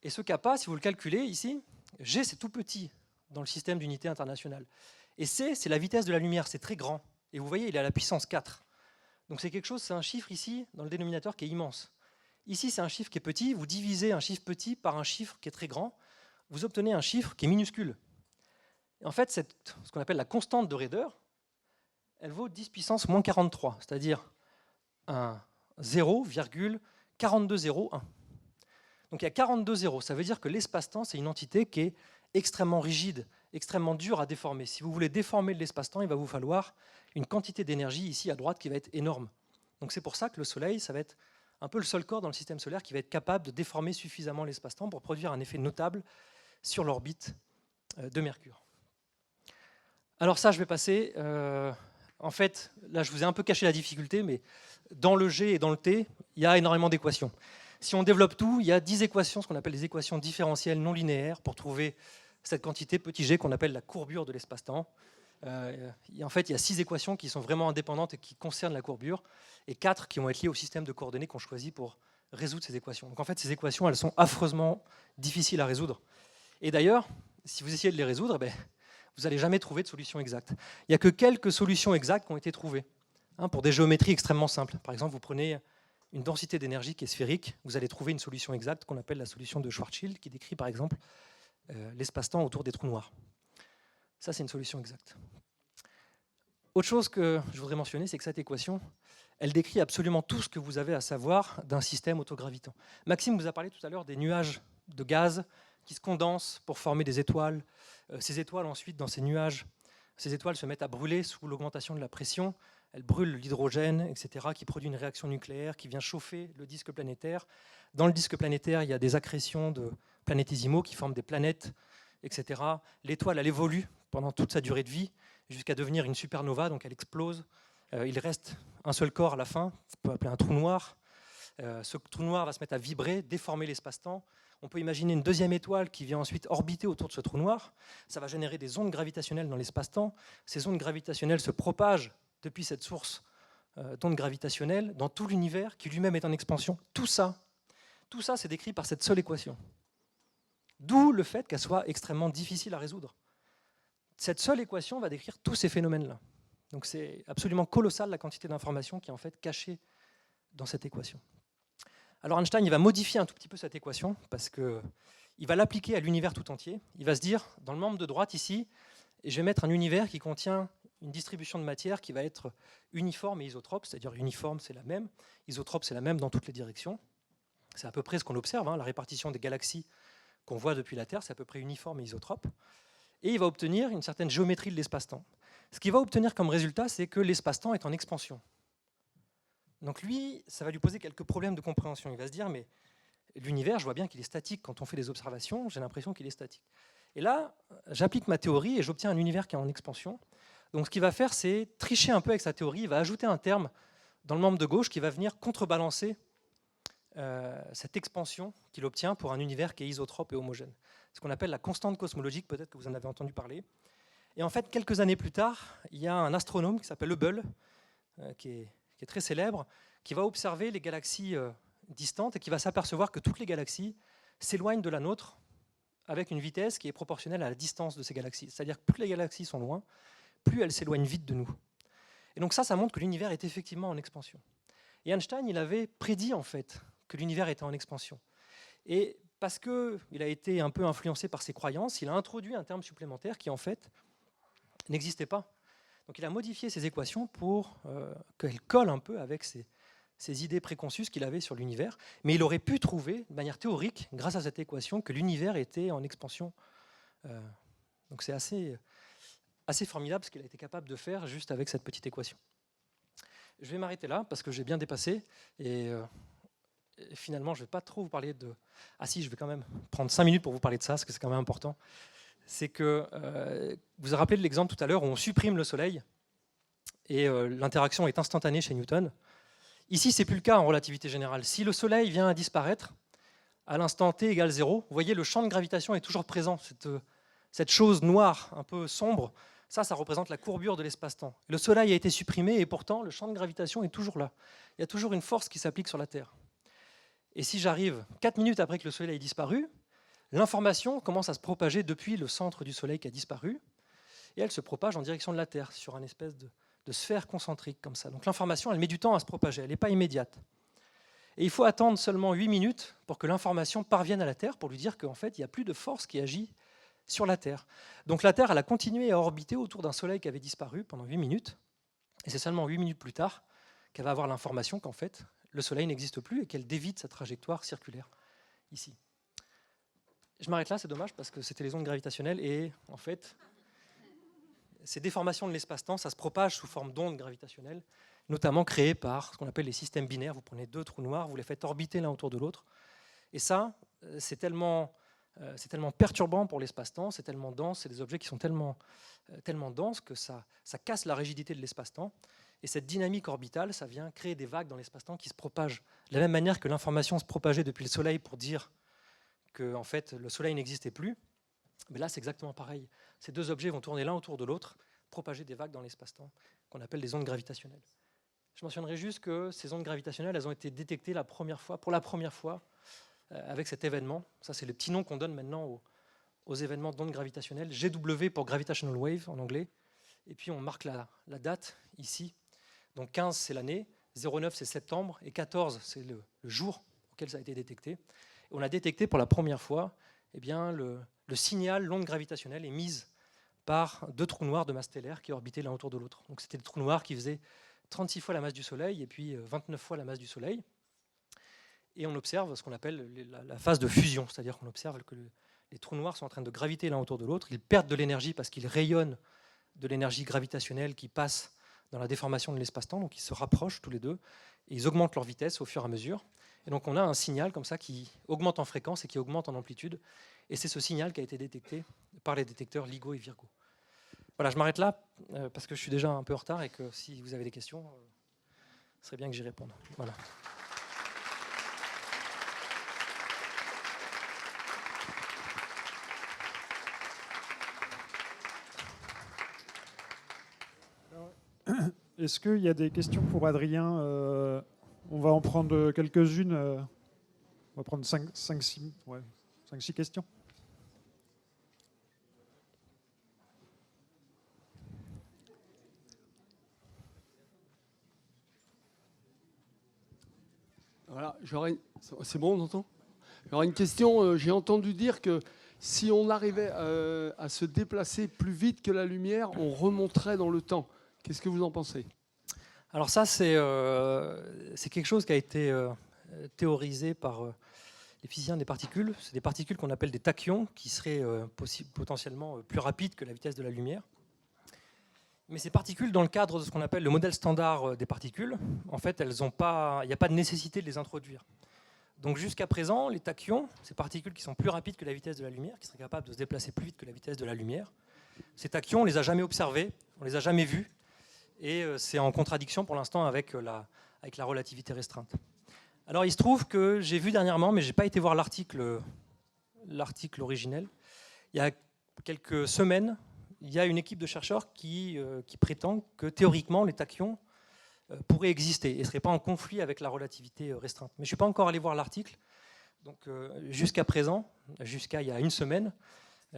Et ce kappa, si vous le calculez ici, G c'est tout petit dans le système d'unité internationale. Et C, c'est la vitesse de la lumière, c'est très grand. Et vous voyez, il est à la puissance 4. Donc c'est quelque chose, c'est un chiffre ici, dans le dénominateur, qui est immense. Ici, c'est un chiffre qui est petit, vous divisez un chiffre petit par un chiffre qui est très grand, vous obtenez un chiffre qui est minuscule. Et en fait, ce qu'on appelle la constante de raideur, elle vaut 10 puissance moins 43, c'est-à-dire un 0,4201. Donc il y a 42 zéros, ça veut dire que l'espace-temps, c'est une entité qui est extrêmement rigide, extrêmement dure à déformer. Si vous voulez déformer l'espace-temps, il va vous falloir une quantité d'énergie ici à droite qui va être énorme. Donc c'est pour ça que le Soleil, ça va être un peu le seul corps dans le système solaire qui va être capable de déformer suffisamment l'espace-temps pour produire un effet notable sur l'orbite de Mercure. Alors ça, je vais passer... en fait, là, je vous ai un peu caché la difficulté, mais dans le G et dans le T, il y a énormément d'équations. Si on développe tout, il y a 10 équations, ce qu'on appelle des équations différentielles non linéaires, pour trouver cette quantité petit g qu'on appelle la courbure de l'espace-temps. En fait, il y a 6 équations qui sont vraiment indépendantes et qui concernent la courbure, et 4 qui vont être liées au système de coordonnées qu'on choisit pour résoudre ces équations. Donc en fait, ces équations, elles sont affreusement difficiles à résoudre. Et d'ailleurs, si vous essayez de les résoudre, vous n'allez jamais trouver de solution exacte. Il n'y a que quelques solutions exactes qui ont été trouvées, pour des géométries extrêmement simples. Par exemple, vous prenez une densité d'énergie qui est sphérique, vous allez trouver une solution exacte qu'on appelle la solution de Schwarzschild, qui décrit par exemple l'espace-temps autour des trous noirs. Ça, c'est une solution exacte. Autre chose que je voudrais mentionner, c'est que cette équation, elle décrit absolument tout ce que vous avez à savoir d'un système autogravitant. Maxime vous a parlé tout à l'heure des nuages de gaz qui se condensent pour former des étoiles. Ces étoiles, ensuite, dans ces nuages, ces étoiles se mettent à brûler sous l'augmentation de la pression. Elles brûlent l'hydrogène, etc., qui produit une réaction nucléaire qui vient chauffer le disque planétaire. Dans le disque planétaire, il y a des accrétions de planétésimaux qui forment des planètes, etc. L'étoile, elle évolue pendant toute sa durée de vie jusqu'à devenir une supernova, donc elle explose. Il reste un seul corps à la fin, on peut appeler un trou noir. Ce trou noir va se mettre à vibrer, déformer l'espace-temps. On peut imaginer une deuxième étoile qui vient ensuite orbiter autour de ce trou noir. Ça va générer des ondes gravitationnelles dans l'espace-temps. Ces ondes gravitationnelles se propagent depuis cette source d'ondes gravitationnelles dans tout l'univers qui lui-même est en expansion. Tout ça, c'est décrit par cette seule équation. D'où le fait qu'elle soit extrêmement difficile à résoudre. Cette seule équation va décrire tous ces phénomènes-là. Donc c'est absolument colossal la quantité d'informations qui est en fait cachée dans cette équation. Alors Einstein, il va modifier un tout petit peu cette équation parce qu'il va l'appliquer à l'univers tout entier. Il va se dire, dans le membre de droite ici, je vais mettre un univers qui contient une distribution de matière qui va être uniforme et isotrope, c'est-à-dire uniforme, c'est la même, isotrope, c'est la même dans toutes les directions. C'est à peu près ce qu'on observe, la répartition des galaxies qu'on voit depuis la Terre, c'est à peu près uniforme et isotrope. Et il va obtenir une certaine géométrie de l'espace-temps. Ce qu'il va obtenir comme résultat, c'est que l'espace-temps est en expansion. Donc lui, ça va lui poser quelques problèmes de compréhension. Il va se dire, mais l'univers, je vois bien qu'il est statique. Quand on fait des observations, j'ai l'impression qu'il est statique. Et là, j'applique ma théorie et j'obtiens un univers qui est en expansion. Donc ce qu'il va faire, c'est tricher un peu avec sa théorie. Il va ajouter un terme dans le membre de gauche qui va venir contrebalancer cette expansion qu'il obtient pour un univers qui est isotrope et homogène. Ce qu'on appelle la constante cosmologique, peut-être que vous en avez entendu parler. Et en fait, quelques années plus tard, il y a un astronome qui s'appelle Hubble, qui est très célèbre, qui va observer les galaxies distantes et qui va s'apercevoir que toutes les galaxies s'éloignent de la nôtre avec une vitesse qui est proportionnelle à la distance de ces galaxies. C'est-à-dire que plus les galaxies sont loin, plus elles s'éloignent vite de nous. Et donc ça montre que l'univers est effectivement en expansion. Et Einstein, il avait prédit en fait que l'univers était en expansion. Et parce qu'il a été un peu influencé par ses croyances, il a introduit un terme supplémentaire qui en fait n'existait pas. Donc il a modifié ses équations pour qu'elles collent un peu avec ces idées préconçues qu'il avait sur l'univers. Mais il aurait pu trouver, de manière théorique, grâce à cette équation, que l'univers était en expansion. Donc c'est assez formidable ce qu'il a été capable de faire juste avec cette petite équation. Je vais m'arrêter là parce que j'ai bien dépassé et finalement je ne vais pas trop vous parler de... Ah si, je vais quand même prendre 5 minutes pour vous parler de ça parce que c'est quand même important. C'est que vous vous rappelez de l'exemple tout à l'heure où on supprime le soleil et l'interaction est instantanée chez Newton. Ici, ce n'est plus le cas en relativité générale. Si le soleil vient à disparaître à l'instant t égale 0, vous voyez le champ de gravitation est toujours présent, cette chose noire un peu sombre. Ça représente la courbure de l'espace-temps. Le Soleil a été supprimé et pourtant, le champ de gravitation est toujours là. Il y a toujours une force qui s'applique sur la Terre. Et si j'arrive 4 minutes après que le Soleil ait disparu, L'information commence à se propager depuis le centre du Soleil qui a disparu, et elle se propage en direction de la Terre, sur une espèce de sphère concentrique comme ça. Donc l'information, elle met du temps à se propager, elle n'est pas immédiate. Et il faut attendre seulement 8 minutes pour que l'information parvienne à la Terre, pour lui dire qu'en fait, il n'y a plus de force qui agit sur la Terre. Donc la Terre, elle a continué à orbiter autour d'un Soleil qui avait disparu pendant 8 minutes, et c'est seulement 8 minutes plus tard qu'elle va avoir l'information qu'en fait, le Soleil n'existe plus et qu'elle dévie de sa trajectoire circulaire, ici. Je m'arrête là, c'est dommage, parce que c'était les ondes gravitationnelles, et en fait, ces déformations de l'espace-temps, ça se propage sous forme d'ondes gravitationnelles, notamment créées par ce qu'on appelle les systèmes binaires. Vous prenez deux trous noirs, vous les faites orbiter l'un autour de l'autre, et ça, c'est tellement perturbant pour l'espace-temps, c'est tellement dense, c'est des objets qui sont tellement denses que ça casse la rigidité de l'espace-temps. Et cette dynamique orbitale, ça vient créer des vagues dans l'espace-temps qui se propagent. De la même manière que l'information se propageait depuis le Soleil pour dire que en fait, le Soleil n'existait plus, mais là c'est exactement pareil. Ces deux objets vont tourner l'un autour de l'autre, propager des vagues dans l'espace-temps, qu'on appelle des ondes gravitationnelles. Je mentionnerai juste que ces ondes gravitationnelles, elles ont été détectées pour la première fois, avec cet événement. Ça, c'est le petit nom qu'on donne maintenant aux événements d'ondes gravitationnelles. GW pour Gravitational Wave en anglais. Et puis on marque la date ici. Donc 15, c'est l'année, 09, c'est septembre, et 14, c'est le jour auquel ça a été détecté. Et on a détecté pour la première fois eh bien, le signal, l'onde gravitationnelle émise par deux trous noirs de masse stellaire qui orbitaient l'un autour de l'autre. Donc c'était des trous noirs qui faisaient 36 fois la masse du Soleil et puis 29 fois la masse du Soleil. Et on observe ce qu'on appelle la phase de fusion, c'est-à-dire qu'on observe que les trous noirs sont en train de graviter l'un autour de l'autre. Ils perdent de l'énergie parce qu'ils rayonnent de l'énergie gravitationnelle qui passe dans la déformation de l'espace-temps, donc ils se rapprochent tous les deux, et ils augmentent leur vitesse au fur et à mesure. Et donc on a un signal comme ça qui augmente en fréquence et qui augmente en amplitude, et c'est ce signal qui a été détecté par les détecteurs LIGO et Virgo. Voilà, je m'arrête là, parce que je suis déjà un peu en retard, et que si vous avez des questions, ce serait bien que j'y réponde. Voilà. Est-ce qu'il y a des questions pour Adrien? On va en prendre quelques-unes. On va prendre 5-6 questions. Voilà, c'est bon, on entend? J'aurais une question. J'ai entendu dire que si on arrivait à se déplacer plus vite que la lumière, on remonterait dans le temps. Qu'est-ce que vous en pensez? Alors ça, c'est quelque chose qui a été théorisé par les physiciens des particules. C'est des particules qu'on appelle des tachyons, qui seraient potentiellement plus rapides que la vitesse de la lumière. Mais ces particules, dans le cadre de ce qu'on appelle le modèle standard des particules, en fait, il n'y a pas de nécessité de les introduire. Donc jusqu'à présent, les tachyons, ces particules qui sont plus rapides que la vitesse de la lumière, qui seraient capables de se déplacer plus vite que la vitesse de la lumière, ces tachyons, on ne les a jamais observés, on ne les a jamais vus, et c'est en contradiction pour l'instant avec la relativité restreinte. Alors il se trouve que j'ai vu dernièrement, mais je n'ai pas été voir l'article originel, il y a quelques semaines, il y a une équipe de chercheurs qui prétend que théoriquement les tachyons pourraient exister et ne seraient pas en conflit avec la relativité restreinte. Mais je ne suis pas encore allé voir l'article, donc jusqu'à présent, jusqu'à il y a une semaine,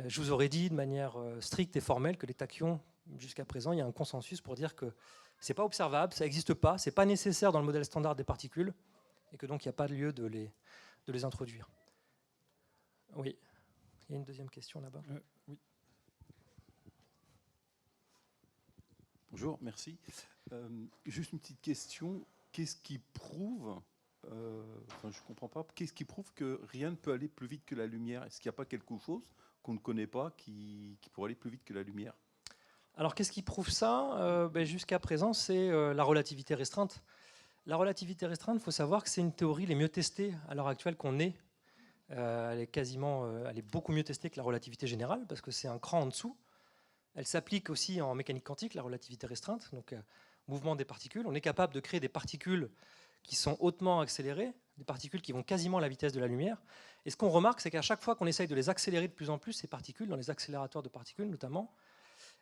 je vous aurais dit de manière stricte et formelle que les tachyons, jusqu'à présent, il y a un consensus pour dire que ce n'est pas observable, ça n'existe pas, ce n'est pas nécessaire dans le modèle standard des particules, et que donc il n'y a pas de lieu de les introduire. Oui, il y a une deuxième question là-bas. Oui. Bonjour, merci. Juste une petite question. Qu'est-ce qui prouve, je ne comprends pas, qu'est-ce qui prouve que rien ne peut aller plus vite que la lumière? Est-ce qu'il n'y a pas quelque chose qu'on ne connaît pas qui pourrait aller plus vite que la lumière? Alors qu'est-ce qui prouve ça? Jusqu'à présent, c'est la relativité restreinte. La relativité restreinte, il faut savoir que c'est une théorie les mieux testées à l'heure actuelle qu'on ait. Elle est beaucoup mieux testée que la relativité générale, parce que c'est un cran en dessous. Elle s'applique aussi en mécanique quantique, la relativité restreinte, donc mouvement des particules. On est capable de créer des particules qui sont hautement accélérées, des particules qui vont quasiment à la vitesse de la lumière. Et ce qu'on remarque, c'est qu'à chaque fois qu'on essaye de les accélérer de plus en plus, ces particules, dans les accélérateurs de particules notamment,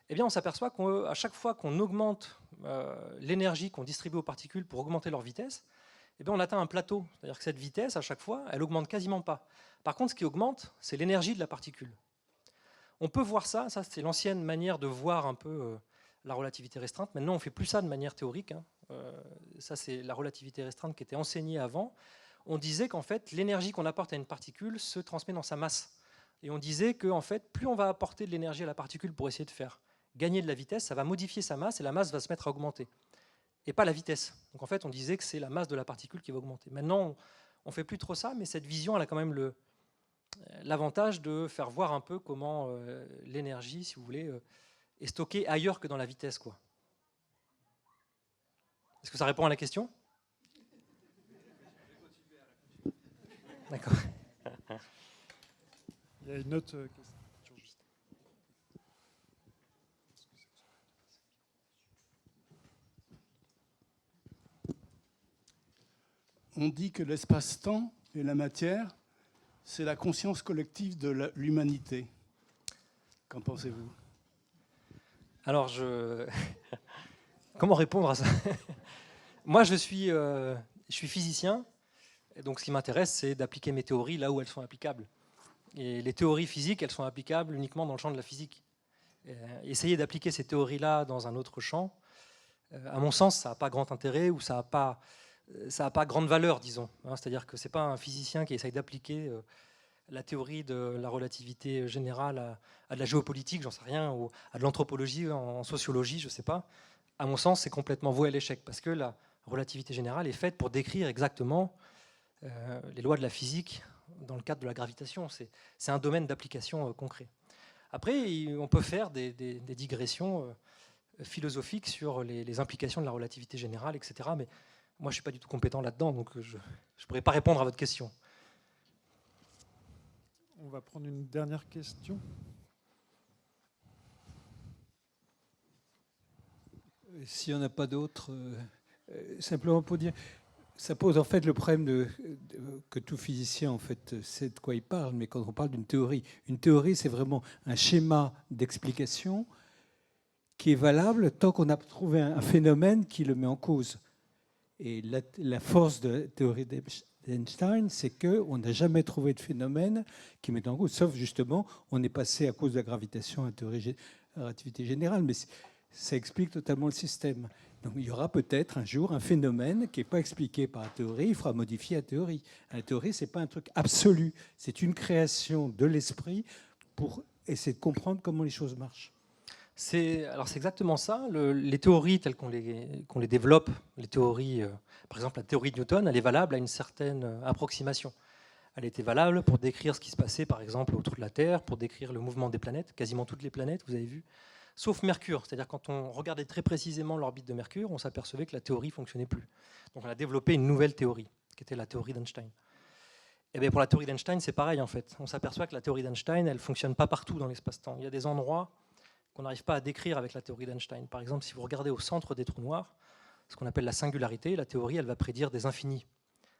eh bien on s'aperçoit qu'à chaque fois qu'on augmente l'énergie qu'on distribue aux particules pour augmenter leur vitesse, eh bien, on atteint un plateau. C'est-à-dire que cette vitesse, à chaque fois, elle augmente quasiment pas. Par contre, ce qui augmente, c'est l'énergie de la particule. On peut voir ça c'est l'ancienne manière de voir un peu la relativité restreinte. Maintenant, on ne fait plus ça de manière théorique. Ça, c'est la relativité restreinte qui était enseignée avant. On disait qu'en fait, l'énergie qu'on apporte à une particule se transmet dans sa masse. Et on disait que en fait, plus on va apporter de l'énergie à la particule pour essayer de faire gagner de la vitesse, ça va modifier sa masse et la masse va se mettre à augmenter. Et pas la vitesse. Donc en fait, on disait que c'est la masse de la particule qui va augmenter. Maintenant, on ne fait plus trop ça, mais cette vision, elle a quand même l'avantage de faire voir un peu comment l'énergie, si vous voulez, est stockée ailleurs que dans la vitesse, quoi. Est-ce que ça répond à la question? D'accord. Il y a une autre question. On dit que l'espace-temps et la matière, c'est la conscience collective de l'humanité. Qu'en pensez-vous? Alors, comment répondre à ça? Moi, je suis physicien, et donc ce qui m'intéresse, c'est d'appliquer mes théories là où elles sont applicables. Et les théories physiques, elles sont applicables uniquement dans le champ de la physique. Essayer d'appliquer ces théories-là dans un autre champ, à mon sens, ça n'a pas grand intérêt ou ça n'a pas grande valeur, disons. C'est-à-dire que ce n'est pas un physicien qui essaye d'appliquer la théorie de la relativité générale à de la géopolitique, j'en sais rien, ou à de l'anthropologie, en sociologie, je ne sais pas. À mon sens, c'est complètement voué à l'échec, parce que la relativité générale est faite pour décrire exactement les lois de la physique dans le cadre de la gravitation. C'est un domaine d'application concret. Après, on peut faire des digressions philosophiques sur les implications de la relativité générale, etc. Mais moi, je ne suis pas du tout compétent là-dedans, donc je ne pourrais pas répondre à votre question. On va prendre une dernière question. S'il n'y en a pas d'autres, simplement pour dire, ça pose en fait le problème que tout physicien en fait sait de quoi il parle, mais quand on parle d'une théorie, une théorie c'est vraiment un schéma d'explication qui est valable tant qu'on a trouvé un phénomène qui le met en cause. Et la force de la théorie d'Einstein, c'est qu'on n'a jamais trouvé de phénomène qui met en cause, sauf justement, on est passé à cause de la gravitation à la théorie de la relativité générale, mais ça explique totalement le système. Donc il y aura peut-être un jour un phénomène qui n'est pas expliqué par la théorie, il faudra modifier la théorie. La théorie, ce n'est pas un truc absolu, c'est une création de l'esprit pour essayer de comprendre comment les choses marchent. C'est exactement ça. Les théories telles qu'on les développe, les théories, par exemple la théorie de Newton, elle est valable à une certaine approximation. Elle était valable pour décrire ce qui se passait, par exemple, autour de la Terre, pour décrire le mouvement des planètes, quasiment toutes les planètes, vous avez vu, sauf Mercure. C'est-à-dire quand on regardait très précisément l'orbite de Mercure, on s'apercevait que la théorie ne fonctionnait plus. Donc on a développé une nouvelle théorie, qui était la théorie d'Einstein. Et bien pour la théorie d'Einstein, c'est pareil en fait. On s'aperçoit que la théorie d'Einstein, elle ne fonctionne pas partout dans l'espace-temps. Il y a des endroits qu'on n'arrive pas à décrire avec la théorie d'Einstein. Par exemple, si vous regardez au centre des trous noirs, ce qu'on appelle la singularité, la théorie, elle va prédire des infinis,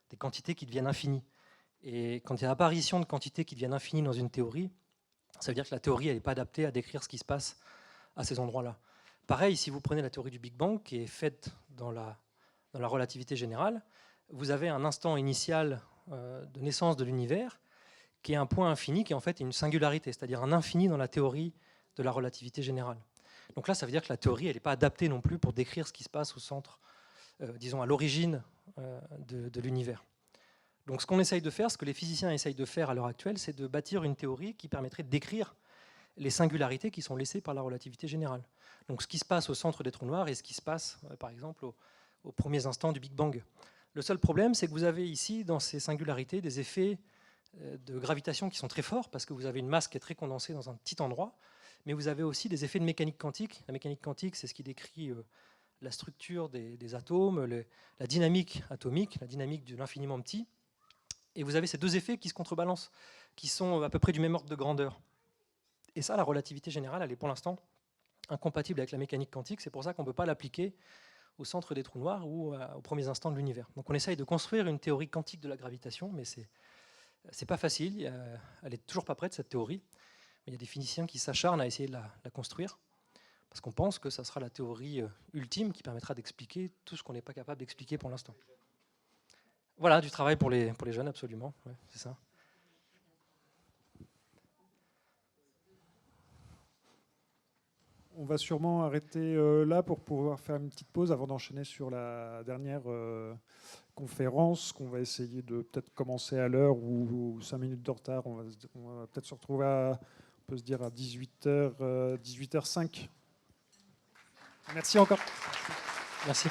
des quantités qui deviennent infinies. Et quand il y a apparition de quantités qui deviennent infinies dans une théorie, ça veut dire que la théorie n'est pas adaptée à décrire ce qui se passe à ces endroits-là. Pareil, si vous prenez la théorie du Big Bang, qui est faite dans la relativité générale, vous avez un instant initial de naissance de l'univers, qui est un point infini, qui est en fait une singularité, c'est-à-dire un infini dans la théorie de la relativité générale. Donc là, ça veut dire que la théorie, elle n'est pas adaptée non plus pour décrire ce qui se passe au centre, disons à l'origine de l'univers. Donc ce qu'on essaye de faire, ce que les physiciens essayent de faire à l'heure actuelle, c'est de bâtir une théorie qui permettrait de décrire les singularités qui sont laissées par la relativité générale. Donc ce qui se passe au centre des trous noirs et ce qui se passe, par exemple, aux premiers instants du Big Bang. Le seul problème, c'est que vous avez ici, dans ces singularités, des effets de gravitation qui sont très forts, parce que vous avez une masse qui est très condensée dans un petit endroit, mais vous avez aussi des effets de mécanique quantique. La mécanique quantique, c'est ce qui décrit la structure des atomes, la dynamique atomique, la dynamique de l'infiniment petit. Et vous avez ces deux effets qui se contrebalancent, qui sont à peu près du même ordre de grandeur. Et ça, la relativité générale, elle est pour l'instant incompatible avec la mécanique quantique. C'est pour ça qu'on ne peut pas l'appliquer au centre des trous noirs ou aux premiers instants de l'univers. Donc on essaye de construire une théorie quantique de la gravitation, mais c'est pas facile. Elle n'est toujours pas prête, cette théorie. Mais il y a des physiciens qui s'acharnent à essayer de la construire, parce qu'on pense que ça sera la théorie ultime qui permettra d'expliquer tout ce qu'on n'est pas capable d'expliquer pour l'instant. Voilà, du travail pour les jeunes, absolument. Ouais, c'est ça. On va sûrement arrêter là pour pouvoir faire une petite pause avant d'enchaîner sur la dernière conférence qu'on va essayer de peut-être commencer à l'heure ou 5 minutes de retard. On va peut-être se retrouver on peut se dire à 18h05. Merci encore. Merci.